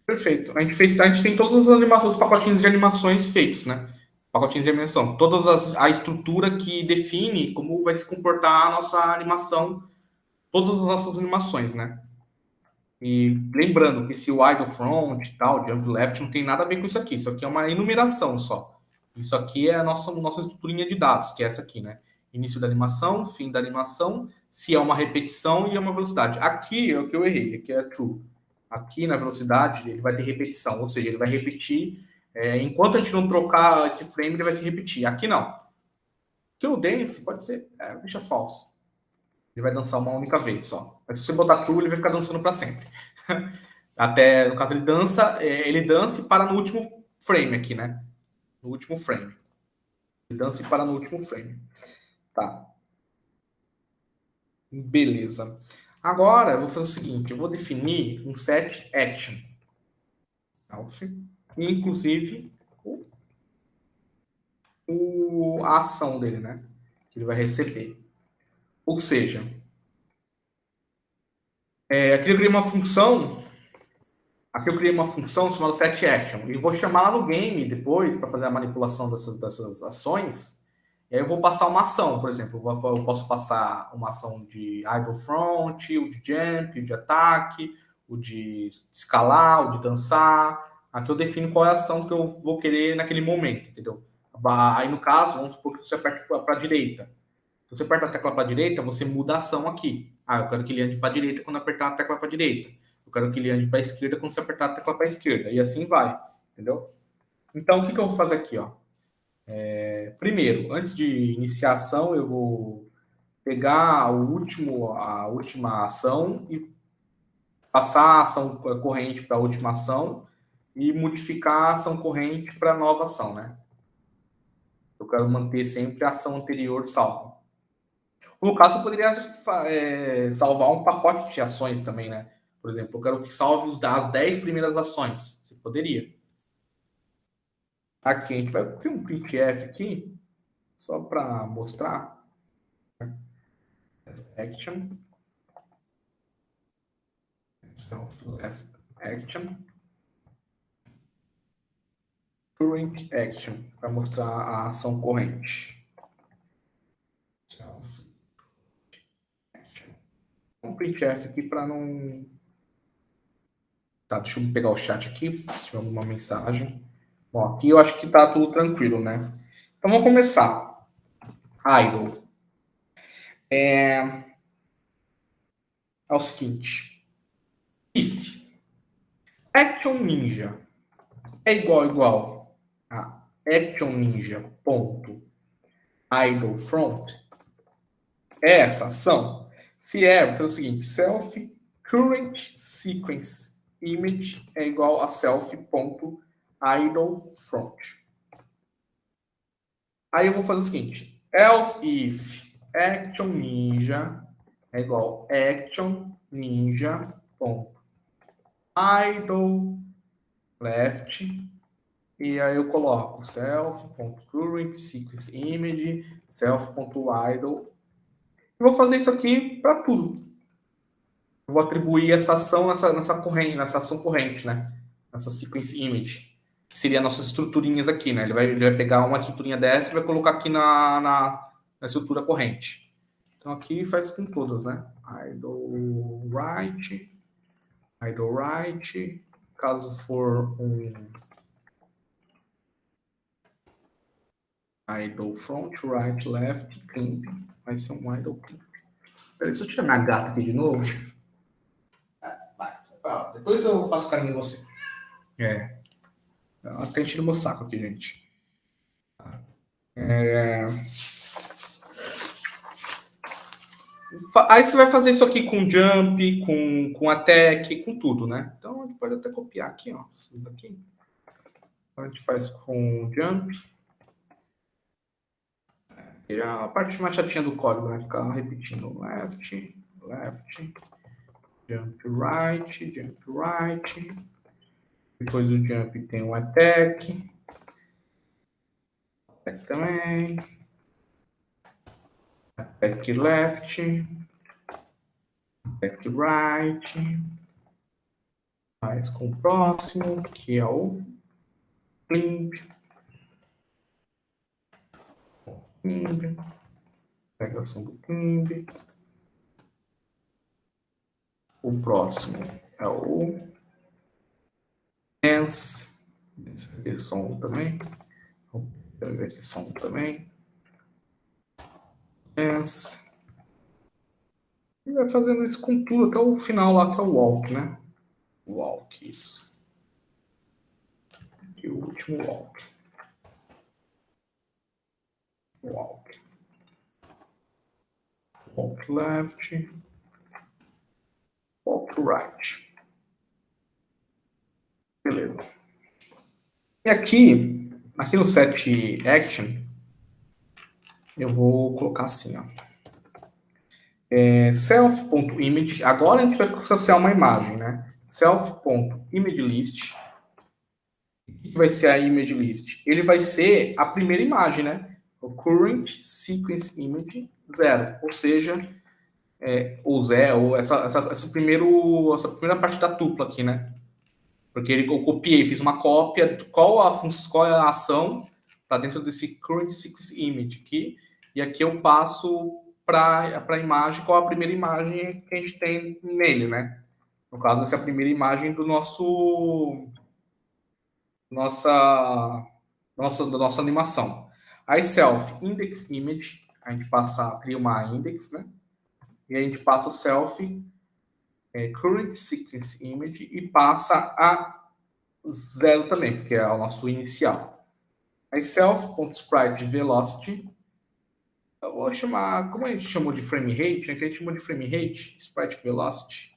Perfeito. A gente tem todas as animações, os pacotinhos de animações feitos, né? Pacotinhos de animação. A estrutura que define como vai se comportar a nossa animação, todas as nossas animações, né? E lembrando que esse wide front e tal, jump left, não tem nada a ver com isso aqui. Isso aqui é uma enumeração só. Isso aqui é a nossa estruturinha de dados, que é essa aqui, né? Início da animação, fim da animação, se é uma repetição e é uma velocidade. Aqui é o que eu errei, aqui é true. Aqui na velocidade ele vai ter repetição, ou seja, ele vai repetir. Enquanto a gente não trocar esse frame, ele vai se repetir. Aqui não. Aqui no dance pode ser, deixa falso. Ele vai dançar uma única vez só. Mas se você botar true, ele vai ficar dançando para sempre. Até, no caso, ele dança e para no último frame aqui, né? No último frame. Ele dança e para no último frame. Tá. Beleza. Agora, eu vou fazer o seguinte, eu vou definir um set action. Inclusive, a ação dele, né? Que ele vai receber. Ou seja, aqui eu criei uma função. Aqui eu criei uma função chamada setAction. E vou chamar lá no game depois para fazer a manipulação dessas ações. E aí eu vou passar uma ação, por exemplo. Eu posso passar uma ação de idle front, o de jump, o de ataque, o de escalar, o de dançar. Aqui eu defino qual é a ação que eu vou querer naquele momento, entendeu? Aí no caso, vamos supor que você aperte para a direita. Se você aperta a tecla para a direita, você muda a ação aqui. Eu quero que ele ande para a direita quando apertar a tecla para a direita. Eu quero que ele ande para a esquerda quando você apertar a tecla para a esquerda. E assim vai, entendeu? Então, o que eu vou fazer aqui? Ó? Primeiro, antes de iniciar a ação, eu vou pegar a última ação e passar a ação corrente para a última ação e modificar a ação corrente para a nova ação, né? Eu quero manter sempre a ação anterior salva. No caso, eu poderia salvar um pacote de ações também, né? Por exemplo, eu quero que salve as 10 primeiras ações. Você poderia. Aqui, a gente vai criar um printf aqui, só para mostrar. Action. Action. Current action, para mostrar a ação corrente. Um printf aqui para não... Tá, deixa eu pegar o chat aqui, se tiver alguma mensagem. Bom, aqui eu acho que tá tudo tranquilo, né? Então vamos começar. Idle. É o seguinte. If Action Ninja é igual a Action Ninja ponto idle front, é essa ação. Se vou fazer o seguinte, self current sequence image é igual a self.idleFront. Aí eu vou fazer o seguinte, else if action ninja é igual action ninja.idle left, e aí eu coloco self.current sequence image self.idle. Eu vou fazer isso aqui para tudo. Eu vou atribuir essa ação nessa corrente, nessa ação corrente, né? Nessa sequence image, que seria nossas estruturinhas aqui, né? Ele vai pegar uma estruturinha dessa e vai colocar aqui na estrutura corrente. Então aqui faz com todas, né? Idle right, caso for um idle front, right, left, climp, vai ser um idle climp. Peraí, deixa eu tirar minha gata aqui de novo. Depois eu faço carinho em você. Ela tá enchendo meu saco aqui, gente. Aí você vai fazer isso aqui com jump, com attack, com tudo, né? Então a gente pode até copiar aqui, ó. Isso aqui. A gente faz com jump. E a parte mais chatinha do código, né? Ficar repetindo left, jump right. Depois do jump tem o attack. Attack também. Attack left. Attack right. Faz com o próximo, que é o climb. Pegação do climb. O próximo é o dance. Esse som também. Vou ver esse som também. Dance. E vai fazendo isso com tudo até o final lá, que é o walk, né? Walk, isso. Aqui o último walk. Walk. Walk left. Walk right. Beleza. E aqui no set action, eu vou colocar assim, ó. Self.image. Agora a gente vai associar uma imagem, né? Self.imageList. O que vai ser a image list? Ele vai ser a primeira imagem, né? O current sequence image 0. Ou seja, essa primeira parte da tupla aqui, né? Porque eu copiei, fiz uma cópia, qual é a ação para dentro desse current sequence image aqui, e aqui eu passo para a imagem, qual a primeira imagem que a gente tem nele, né? No caso, essa é a primeira imagem do da nossa animação. Aí self index image, a gente cria uma index, né? E a gente passa o self current sequence image e passa a 0 também, porque é o nosso inicial. Aí self.spriteVelocity, eu vou chamar, como a gente chamou de frame rate, né? Que a gente chamou de frame rate, sprite velocity.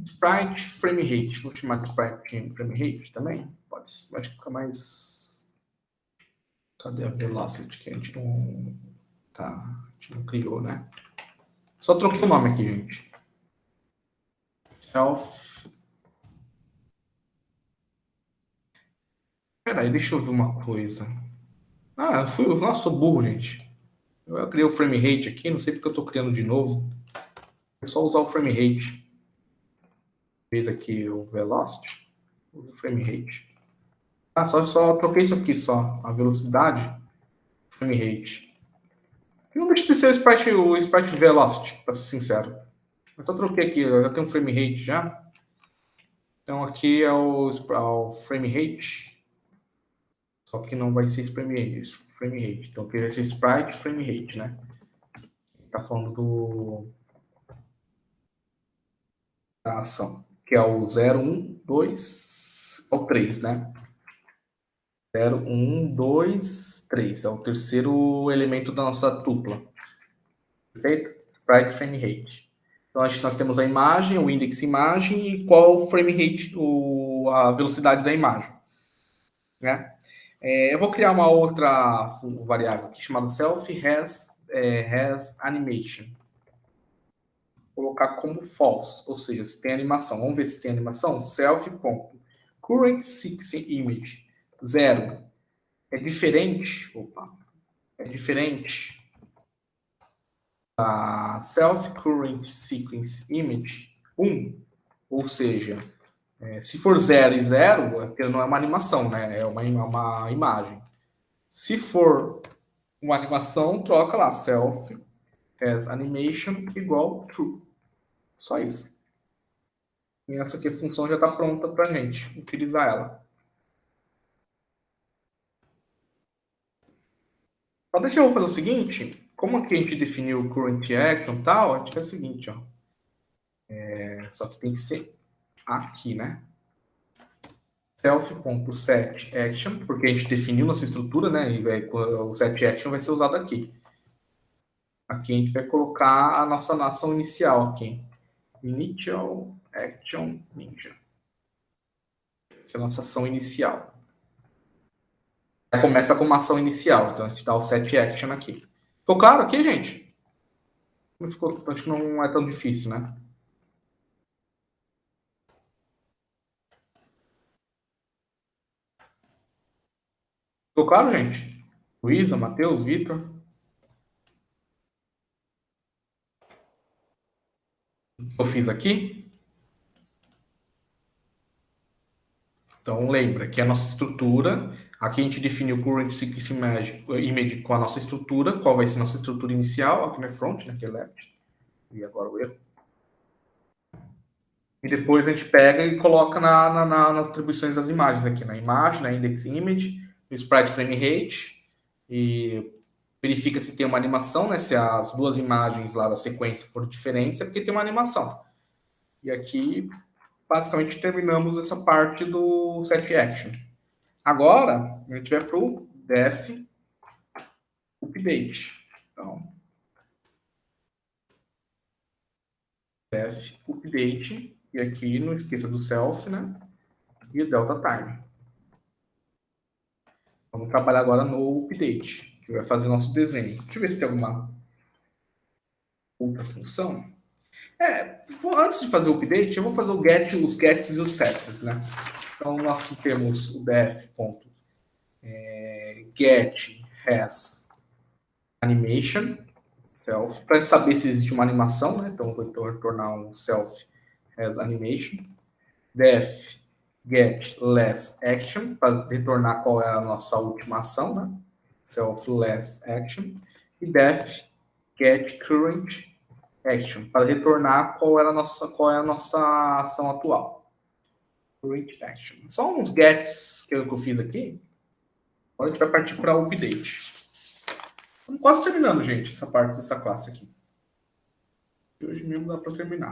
Sprite frame rate, vou chamar de sprite frame rate também. Pode ser, acho que fica mais. Cadê a velocity que a gente não. Tá, a gente não criou, né? Só troquei o nome aqui, gente. Self. Peraí, deixa eu ver uma coisa. Nossa, sou burro, gente. Eu criei o frame rate aqui, não sei porque eu estou criando de novo. É só usar o frame rate. Fez aqui o velocity, o frame rate. Só troquei isso aqui, só. A velocidade, frame rate. E não deixa de ser o sprite velocity, para ser sincero. Eu só troquei aqui, eu já tenho um frame rate já. Então aqui é o frame rate. Só que não vai ser frame rate. Então aqui vai ser sprite frame rate, né? Tá falando da ação, que é o 0, 1, 2, ou 3, né? 0, 1, 2, 3. É o terceiro elemento da nossa tupla. Perfeito? Sprite frame rate. Então, nós temos a imagem, o index imagem e qual o frame rate, a velocidade da imagem. Né? Eu vou criar uma outra variável aqui chamada self has animation. Vou colocar como false, ou seja, se tem animação. Vamos ver se tem animação. Self.current sequence image 0 é diferente. É diferente da self current sequence image 1, ou seja, se for 0 e 0, é porque não é uma animação, né? É uma imagem. Se for uma animação, troca lá self as animation igual true. Só isso. E essa aqui a função já está pronta para a gente utilizar ela. Só deixa eu fazer o seguinte, como aqui a gente definiu o current action e tal, a gente faz o seguinte, ó. Só que tem que ser aqui, né? Self.setAction, porque a gente definiu nossa estrutura, né? E o setAction vai ser usado aqui. Aqui a gente vai colocar a nossa ação inicial aqui. Initial Action Ninja. Essa é a nossa ação inicial. Começa com uma ação inicial, então a gente dá o setAction aqui. Ficou claro aqui, gente? Acho que não é tão difícil, né? Ficou claro, gente? Luísa, Matheus, Vitor? O que eu fiz aqui? Então, lembra que a nossa estrutura, aqui a gente definiu o current sequence image com a nossa estrutura, qual vai ser a nossa estrutura inicial, aqui no front, né, que é left, e agora o erro. E depois a gente pega e coloca nas atribuições das imagens aqui, na imagem, na index image, no sprite frame rate, e verifica se tem uma animação, né, se as duas imagens lá da sequência forem diferentes, é porque tem uma animação. E aqui, basicamente, terminamos essa parte do setAction. Agora, a gente vai para o def update. Então, def update, e aqui não esqueça do self, né? E o delta time. Vamos trabalhar agora no update, que vai fazer nosso desenho. Deixa eu ver se tem alguma outra função. Antes de fazer o update, eu vou fazer os gets e os sets, né? Então, nós temos o def.get has animation self, para saber se existe uma animação, né? Então, eu vou retornar um self as animation. Def get last action, para retornar qual é a nossa última ação, né? Self last action. E def get current action, para retornar qual é a nossa ação atual. Current action. Só uns gets que eu fiz aqui. Agora a gente vai partir para o update. Estamos quase terminando, gente, essa parte dessa classe aqui. E hoje mesmo dá para terminar.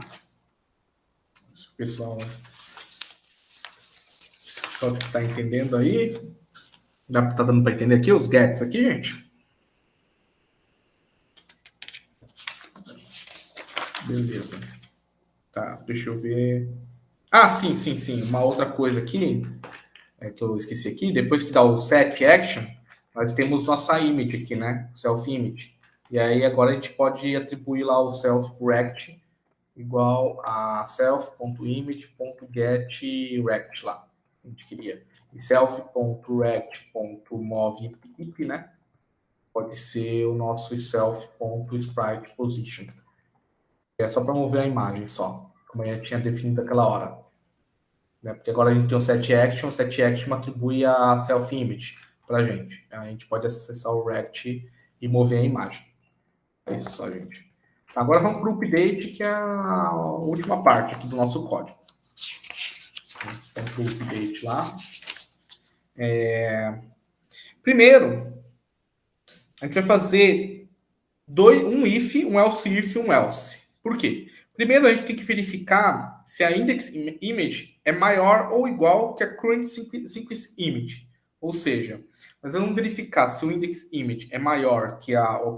Se o pessoal está entendendo aí. Tá dando para entender aqui os gets aqui, gente? Beleza. Tá, deixa eu ver. Ah, sim. Uma outra coisa aqui, que eu esqueci aqui, depois que dá o set action, nós temos nossa image aqui, né? Self image. E aí agora a gente pode atribuir lá o self correct igual a self.image.getRect lá. A gente queria. E self.rect.moveIp, né? Pode ser o nosso self.spritePosition. É só para mover a imagem só, como a gente tinha definido aquela hora. Né? Porque agora a gente tem o setAction atribui a self-image para a gente. A gente pode acessar o Rect e mover a imagem. É isso só, gente. Agora vamos para o update, que é a última parte aqui do nosso código. Vamos para o update lá. Primeiro, a gente vai fazer um if, um else if e um else. Por quê? Primeiro, a gente tem que verificar se a index image é maior ou igual que a current sequence image. Ou seja, nós vamos verificar se o index image é maior que o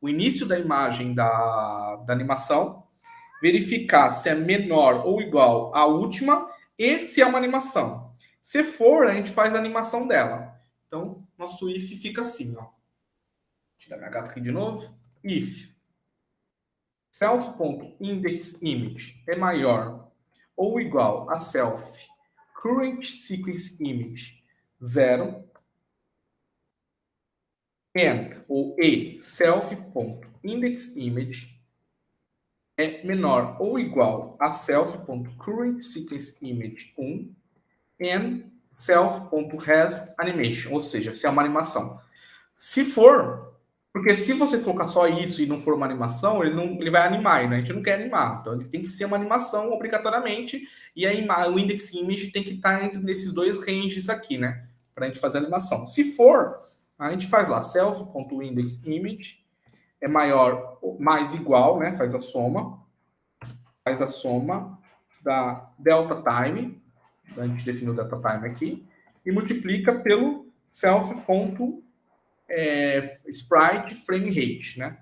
o início da imagem da animação, verificar se é menor ou igual à última e se é uma animação. Se for, a gente faz a animação dela. Então, nosso if fica assim, ó. Vou tirar minha gata aqui de novo. If self.indexImage é maior ou igual a self current sequence image 0 and ou e self.indexImage é menor ou igual a self.currentSequenceImage 1 and self.hasAnimation, ou seja, se é uma animação. Se for, porque se você colocar só isso e não for uma animação, ele vai animar, né? A gente não quer animar. Então ele tem que ser uma animação obrigatoriamente, e o indexImage tem que estar entre nesses dois ranges aqui, né? Para a gente fazer a animação. Se for, a gente faz lá self.indexImage é maior, mais igual, né? Faz a soma da delta time, a gente definiu o delta time aqui, e multiplica pelo self.sprite frame rate, né?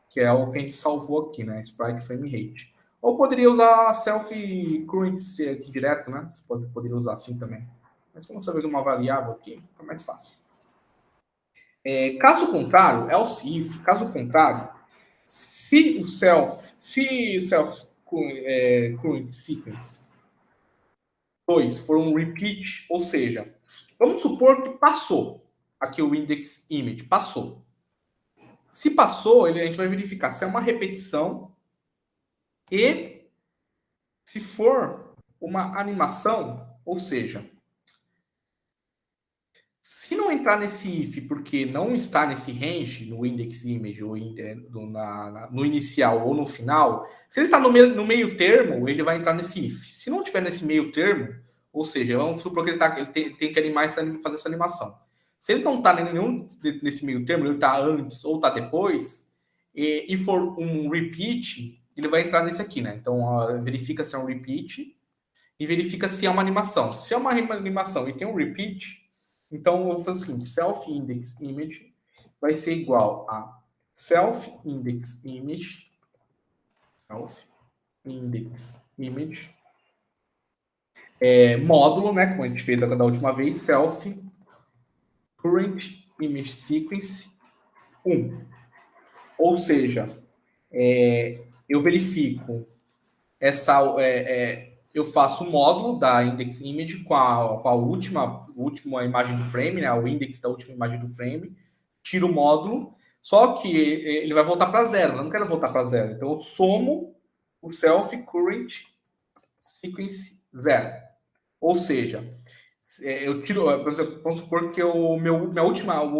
Que é o que a gente salvou aqui, né? Sprite frame rate. Ou poderia usar self currency aqui direto, né? Você poderia usar assim também. Mas como você vê uma variável aqui, fica mais fácil. Caso contrário, else if, caso contrário, se o self current sequence 2 for um repeat, ou seja, vamos supor que passou aqui o index image, passou. Se passou, a gente vai verificar se é uma repetição e se for uma animação, ou seja, se não entrar nesse if porque não está nesse range, no index image, ou no inicial ou no final, se ele está no meio termo, ele vai entrar nesse if. Se não tiver nesse meio termo, ou seja, vamos supor que ele tem que animar fazer essa animação. Se ele não está nenhum nesse meio termo, ele está antes ou está depois, e for um repeat, ele vai entrar nesse aqui, né? Então, verifica se é um repeat e verifica se é uma animação. Se é uma animação e tem um repeat, então eu vou fazer o seguinte: self-index-image vai ser igual a self-index-image módulo, né, como a gente fez da última vez, self current image sequence 1. Ou seja, eu verifico eu faço o módulo da index image com a última imagem do frame, né, o index da última imagem do frame, tiro o módulo, só que ele vai voltar para zero, eu não quero voltar para zero, então eu somo o self current sequence 0. Ou seja, eu tiro, vamos supor que o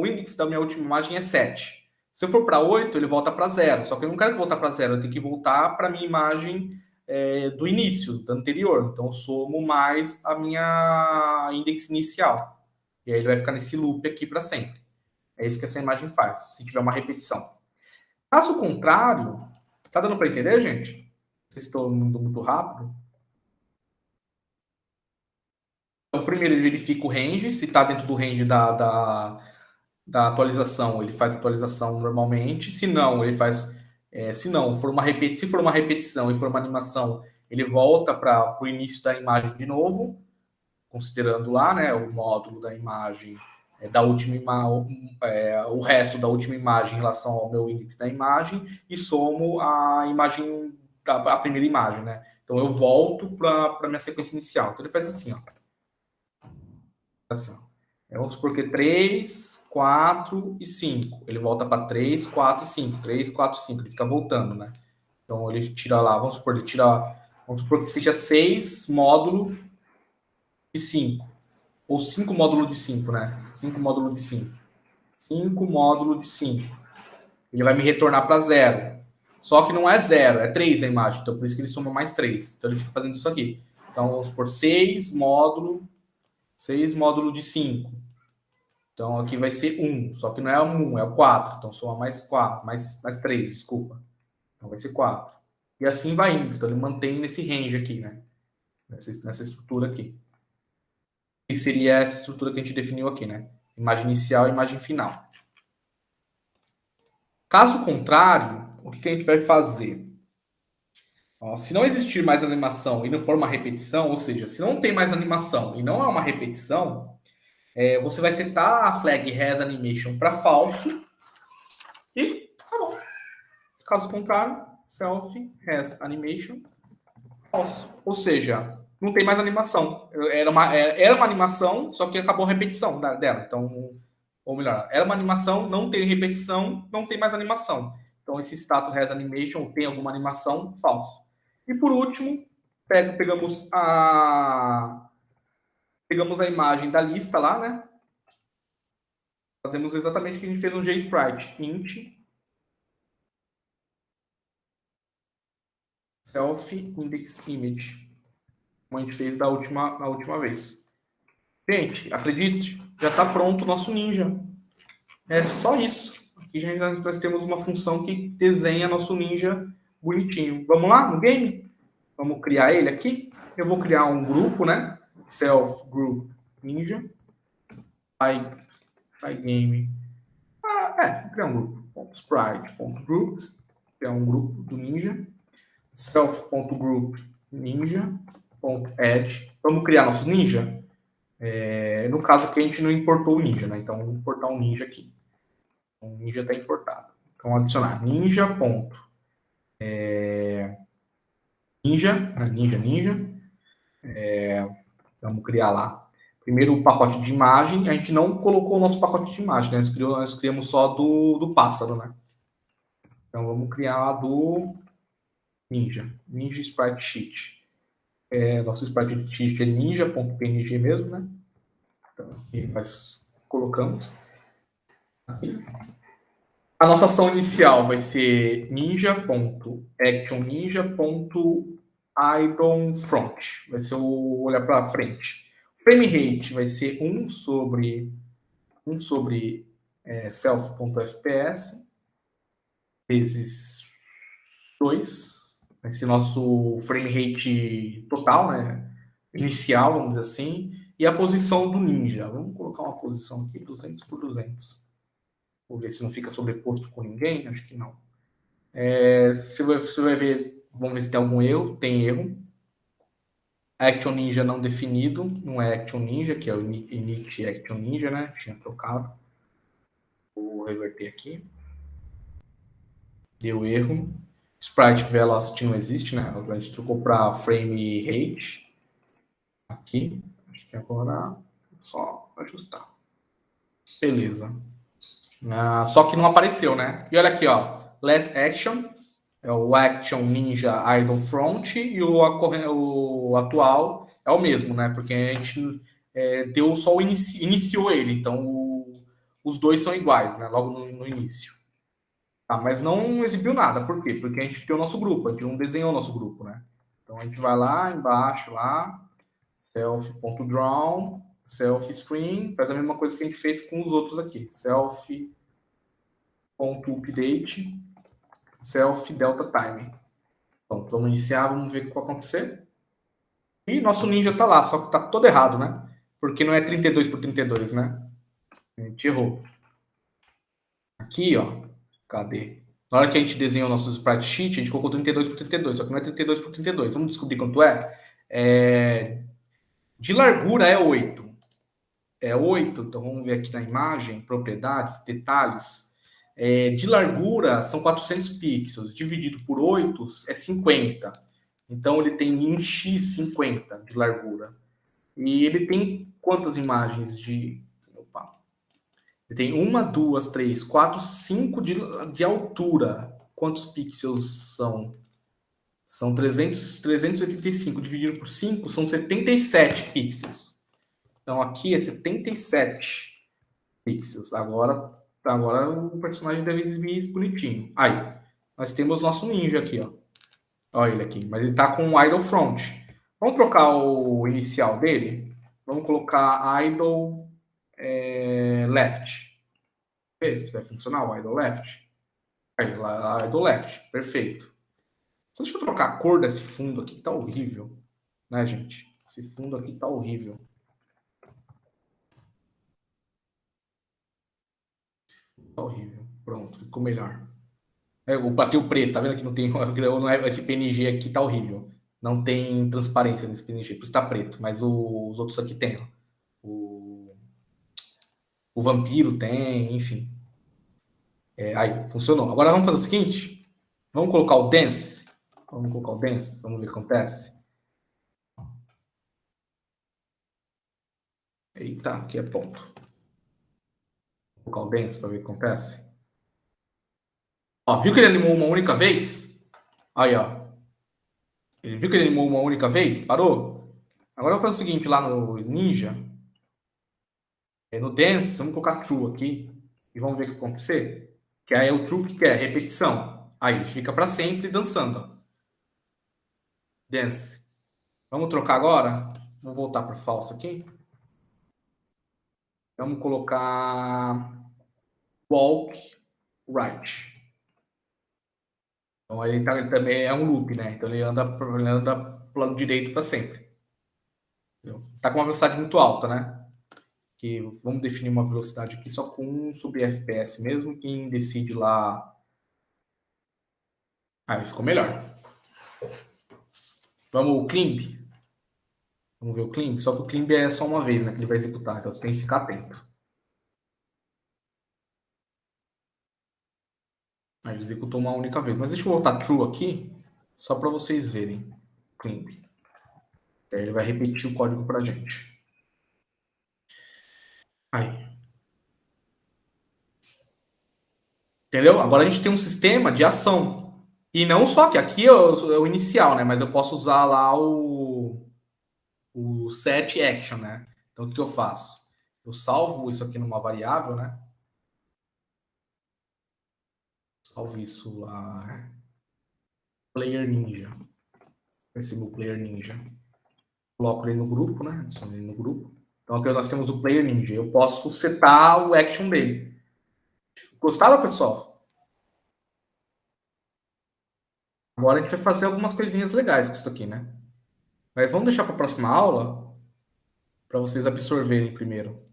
index da minha última imagem é 7. Se eu for para 8, ele volta para 0. Só que eu não quero voltar para 0, eu tenho que voltar para a minha imagem do início, da anterior. Então, eu somo mais a minha index inicial. E aí ele vai ficar nesse loop aqui para sempre. É isso que essa imagem faz, se tiver uma repetição. Caso contrário, tá dando para entender, gente? Não sei se estou indo muito rápido. Então, primeiro ele verifica o range, se está dentro do range da atualização, ele faz a atualização normalmente. Se não, ele faz. Se for uma repetição e for uma animação, ele volta para o início da imagem de novo, considerando lá, né, o módulo da imagem da última o resto da última imagem em relação ao meu índice da imagem e somo a imagem a primeira imagem, né? Então eu volto para a minha sequência inicial. Então ele faz assim, ó. Assim, ó. Vamos supor que 3, 4 e 5. Ele volta para 3, 4 e 5. 3, 4 e 5. Ele fica voltando, né? Então ele tira lá, vamos supor que seja 6 módulos de 5. Ou 5 módulos de 5, né? 5 módulos de 5. 5 módulos de 5. Ele vai me retornar para 0. Só que não é 0, é 3 a imagem. Então por isso que ele soma mais 3. Então ele fica fazendo isso aqui. Então vamos supor 6 módulos de 5. Então aqui vai ser 1, só que não é o 1, é o 4. Então soma mais 4, mais 3, desculpa. Então vai ser 4. E assim vai indo. Então ele mantém nesse range aqui, né? Nessa estrutura aqui. Que seria essa estrutura que a gente definiu aqui, né? Imagem inicial e imagem final. Caso contrário, o que a gente vai fazer? Ó, se não existir mais animação e não for uma repetição, ou seja, se não tem mais animação e não é uma repetição, você vai setar a flag has animation para falso e tá bom. Caso contrário, self has animation falso. Ou seja, não tem mais animação. Era uma animação, só que acabou a repetição dela. Então, ou melhor, era uma animação, não tem repetição, não tem mais animação. Então, esse status has animation tem alguma animação, falso. E por último, pegamos a imagem da lista lá, né? Fazemos exatamente o que a gente fez no JSprite. Int self index image. Como a gente fez na última vez. Gente, acredite, já está pronto o nosso Ninja. É só isso. Aqui nós temos uma função que desenha nosso Ninja bonitinho. Vamos lá no game? Vamos criar ele aqui. Eu vou criar um grupo, né? Self group Ninja. By game. Vou criar um grupo. Sprite.group. Criar um grupo do Ninja. Self.group Ninja.add. Vamos criar nosso Ninja? No caso aqui a gente não importou o Ninja, né? Então vamos importar um Ninja aqui. O Ninja está importado. Então adicionar Ninja. Ninja. Vamos criar lá. Primeiro o pacote de imagem. A gente não colocou o nosso pacote de imagem, né? Nós criamos só do pássaro, né? Então vamos criar do Ninja Sprite Sheet. Nosso Sprite Sheet é ninja.png mesmo, né? Então aqui nós colocamos. Aqui. A nossa ação inicial vai ser ninja.actionninja.idonFront. Vai ser o olhar para frente. O frame rate vai ser 1 sobre self.fps vezes 2. Vai ser nosso frame rate total, né? Inicial, vamos dizer assim. E a posição do ninja. Vamos colocar uma posição aqui, 200 por 200. Vou ver se não fica sobreposto com ninguém. Acho que não. Você vai ver, vamos ver se tem algum erro. Tem erro. Action Ninja não definido, não é Action Ninja, que é o init Action Ninja, né? Tinha trocado. Vou reverter aqui. Deu erro. Sprite Velocity não existe, né? A gente trocou para Frame Rate. Aqui. Acho que agora é só ajustar. Beleza. Só que não apareceu, né? E olha aqui, ó. Last Action. É o Action Ninja Idle Front e o atual é o mesmo, né? Porque a gente deu só iniciou ele, então os dois são iguais, né? Logo no início. Tá, mas não exibiu nada, por quê? Porque a gente tem o nosso grupo, a gente não desenhou o nosso grupo, né? Então a gente vai lá embaixo, lá, self.draw, self-screen, faz a mesma coisa que a gente fez com os outros aqui, self.update, self-delta-time. Então, vamos iniciar, vamos ver o que vai acontecer. E nosso ninja tá lá, só que tá todo errado, né? Porque não é 32 por 32, né? A gente errou. Aqui, ó. Cadê? Na hora que a gente desenhou o nosso sprite sheet, a gente colocou 32 por 32, só que não é 32 por 32. Vamos descobrir quanto é? De largura é 8. É 8, então vamos ver aqui na imagem, propriedades, detalhes. De largura são 400 pixels, dividido por 8 é 50. Então ele tem em x 50 de largura. E ele tem quantas imagens de... Opa. Ele tem 1, 2, 3, 4, 5 de altura. Quantos pixels são? São 385 dividido por 5, são 77 pixels. Então aqui é 77 pixels. Agora o personagem deve exibir bonitinho. Aí, nós temos nosso ninja aqui, ó. Olha ele aqui, mas ele tá com o idle front. Vamos trocar o inicial dele? Vamos colocar idle left. Vê se vai funcionar o idle left. Aí, idle left, perfeito. Só deixa eu trocar a cor desse fundo aqui que tá horrível. Né, gente? Esse fundo aqui tá horrível. Tá horrível. Pronto, ficou melhor. Aqui o preto, tá vendo que não tem. Não é, esse PNG aqui tá horrível. Não tem transparência nesse PNG, por isso tá preto. Mas os outros aqui tem. Ó. O vampiro tem, enfim. Aí, funcionou. Agora vamos fazer o seguinte: vamos colocar o dance. Vamos colocar o dance, vamos ver o que acontece. Eita, aqui é ponto. Vou colocar o dance para ver o que acontece. Ó, viu que ele animou uma única vez? Aí, ó. Ele viu que ele animou uma única vez? Parou? Agora eu vou fazer o seguinte, lá no Ninja, no Dance, vamos colocar True aqui e vamos ver o que vai acontecer. Que aí é o True que é repetição. Aí fica para sempre dançando. Ó. Dance. Vamos trocar agora? Vou voltar para falso aqui. Vamos colocar walk right. Então ele também é um loop, né? Então ele anda pro lado direito para sempre. Está com uma velocidade muito alta, né? Que vamos definir uma velocidade aqui só com 1 sobre FPS mesmo. Quem decide lá. Aí ficou melhor. Vamos o climb. Vamos ver o climb. Só que o climb é só uma vez, né? Que ele vai executar. Então você tem que ficar atento. Aí ele executou uma única vez. Mas deixa eu voltar true aqui. Só para vocês verem. Climb. Aí ele vai repetir o código para a gente. Aí. Entendeu? Agora a gente tem um sistema de ação. E não só que aqui é o inicial, né? Mas eu posso usar lá o set action, né? Então o que eu faço? Eu salvo isso aqui numa variável, né? Salvo isso lá. Player Ninja. Esse meu Player Ninja. Coloco ele no grupo, né? Adiciono ele no grupo. Então aqui nós temos o Player Ninja. Eu posso setar o action dele. Gostaram, pessoal? Agora a gente vai fazer algumas coisinhas legais com isso aqui, né? Mas vamos deixar para a próxima aula para vocês absorverem primeiro.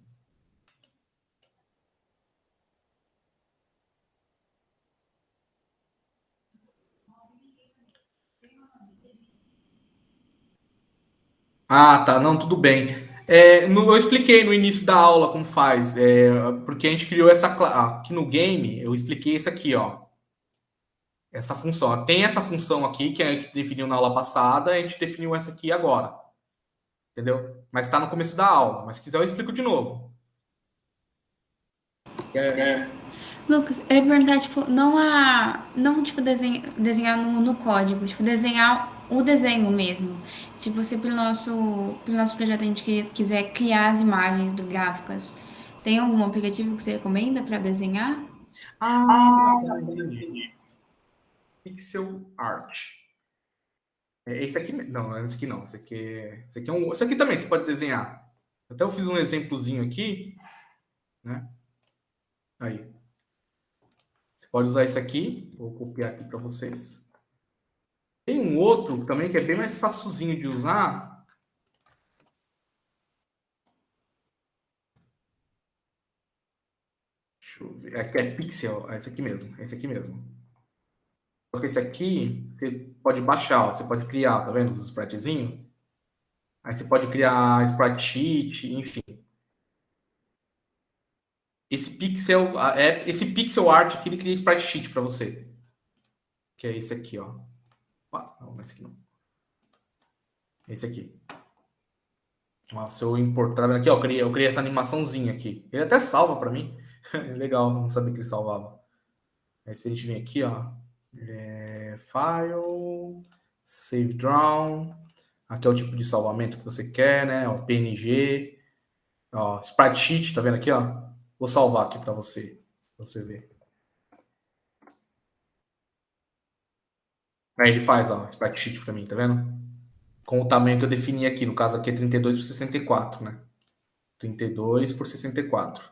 Ah, tá. Não, tudo bem. Eu expliquei no início da aula como faz. Porque a gente criou essa. Aqui no game, eu expliquei isso aqui, ó. Essa função. Tem essa função aqui, que a gente definiu na aula passada, a gente definiu essa aqui agora. Entendeu? Mas está no começo da aula. Mas se quiser, eu explico de novo. Lucas, eu ia perguntar, tipo, não tipo, desenhar no código, tipo, desenhar o desenho mesmo. Tipo, se pro nosso projeto a gente quiser criar as imagens do gráficas, tem algum aplicativo que você recomenda para desenhar? Ah, tá, entendi. Pixel Art. Esse aqui. Não, esse aqui não. Esse aqui também você pode desenhar. Até eu fiz um exemplozinho aqui, né? Aí. Você pode usar esse aqui. Vou copiar aqui para vocês. Tem um outro também que é bem mais facilzinho de usar. Deixa eu ver. Aqui é Pixel. É esse aqui mesmo. É esse aqui mesmo. Porque esse aqui você pode baixar, ó, você pode criar, tá vendo? Os spritezinhos. Aí você pode criar sprite sheet, enfim. Esse pixel art aqui ele cria sprite sheet para você. Que é esse aqui, ó. Não, esse aqui não. Esse aqui. Ó, se eu importar, tá vendo aqui, ó, eu criei essa animaçãozinha aqui. Ele até salva para mim. Legal, não sabia que ele salvava. Aí se a gente vem aqui, ó, File, Save Drawn. Aqui é o tipo de salvamento que você quer, né? O PNG, ó, Sprite Sheet, tá vendo aqui, ó? Vou salvar aqui para você ver. Aí ele faz, ó, Sprite Sheet para mim, tá vendo? Com o tamanho que eu defini aqui, no caso aqui é 32 por 64, né? 32 por 64.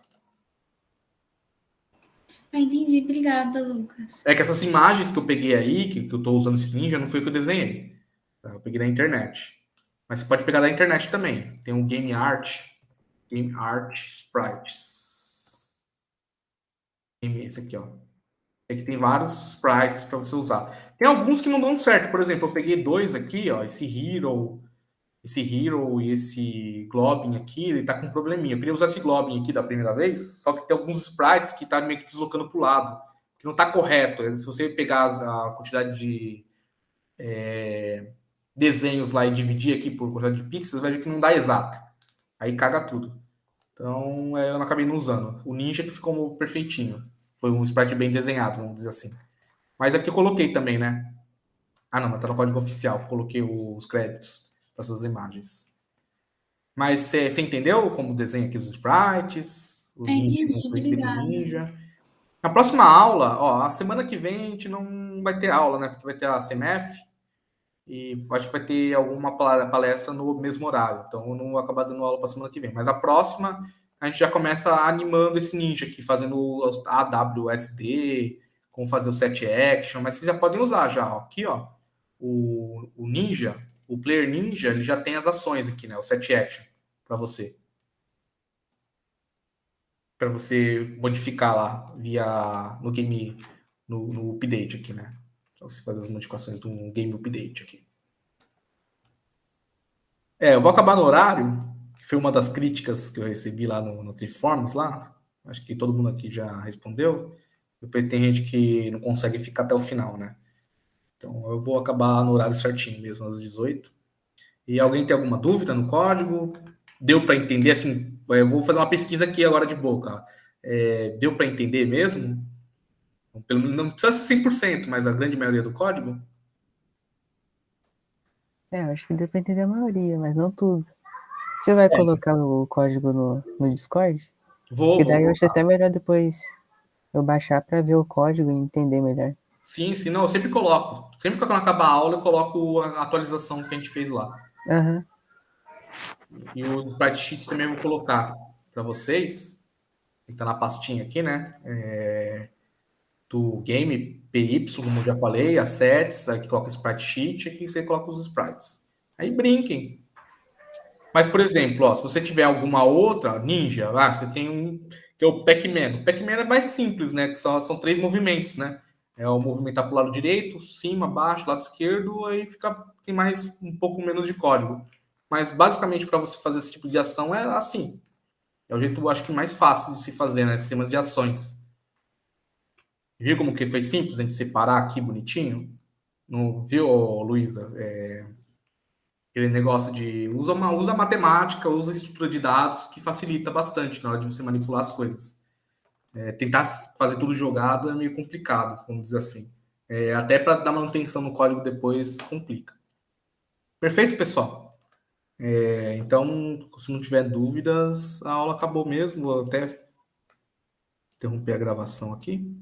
Ah, entendi. Obrigada, Lucas. É que essas imagens que eu peguei aí, que eu tô usando esse ninja, não foi o que eu desenhei. Tá? Eu peguei da internet. Mas você pode pegar da internet também. Tem um Game Art Sprites. Esse aqui, ó. É que tem vários sprites para você usar. Tem alguns que não dão certo. Por exemplo, eu peguei dois aqui, ó, esse Hero e esse Globin aqui, ele tá com um probleminha. Eu queria usar esse Globin aqui da primeira vez, só que tem alguns sprites que tá meio que deslocando pro lado, que não tá correto. Se você pegar a quantidade de desenhos lá e dividir aqui por quantidade de pixels, vai ver que não dá exata. Aí caga tudo. Então, eu não acabei não usando. O Ninja que ficou perfeitinho. Foi um sprite bem desenhado, vamos dizer assim. Mas aqui eu coloquei também, né? Ah, não, mas tá no código oficial. Coloquei os créditos para essas imagens. Mas você entendeu como desenha aqui os sprites? O Ninja, como Entendi, foi feito no obrigada. Ninja. Na próxima aula, ó, a semana que vem a gente não vai ter aula, né? Porque vai ter a CMF e acho que vai ter alguma palestra no mesmo horário. Então eu não vou acabar dando aula para semana que vem. Mas a próxima a gente já começa animando esse Ninja aqui, fazendo a AWSD, como fazer o set action, mas vocês já podem usar já, ó. Aqui, ó, o Ninja, o Player Ninja, ele já tem as ações aqui, né? O set action para você modificar lá via no game no update aqui, né? Então você fazer as modificações do game update aqui. Eu vou acabar no horário, que foi uma das críticas que eu recebi lá no Triforms lá. Acho que todo mundo aqui já respondeu. Depois tem gente que não consegue ficar até o final, né? Então eu vou acabar no horário certinho mesmo, às 18. E alguém tem alguma dúvida no código? Deu para entender? Assim, eu vou fazer uma pesquisa aqui agora de boca. Deu para entender mesmo? Pelo menos não precisa ser 100%, mas a grande maioria do código? Eu acho que deu pra entender a maioria, mas não tudo. Você vai colocar o código no Discord? Vou, E vou daí eu acho colocar. até melhor depois eu baixar pra ver o código e entender melhor. Sim, sim, não, eu sempre coloco. Sempre que eu acabar a aula, eu coloco a atualização que a gente fez lá. Aham. E os sprite sheets também eu vou colocar para vocês. Que tá na pastinha aqui, né? Do game PY, como eu já falei, assets, aqui coloca o sprite sheet, aqui você coloca os sprites. Aí brinquem. Mas, por exemplo, ó, se você tiver alguma outra, Ninja, você tem um que é o Pac-Man. O Pac-Man é mais simples, né? Que são três movimentos, né? É o movimentar para o lado direito, cima, baixo, lado esquerdo, aí tem mais um pouco menos de código. Mas basicamente para você fazer esse tipo de ação é assim. É o jeito, eu acho que mais fácil de se fazer, né? Sistemas de ações. Viu como que foi simples a gente separar aqui bonitinho? Não viu, Luísa? Aquele negócio de usa matemática, usa estrutura de dados, que facilita bastante na hora de você manipular as coisas. Tentar fazer tudo jogado é meio complicado, vamos dizer assim. Até para dar manutenção no código depois complica. Perfeito, pessoal? Então, se não tiver dúvidas, a aula acabou mesmo. Vou até interromper a gravação aqui.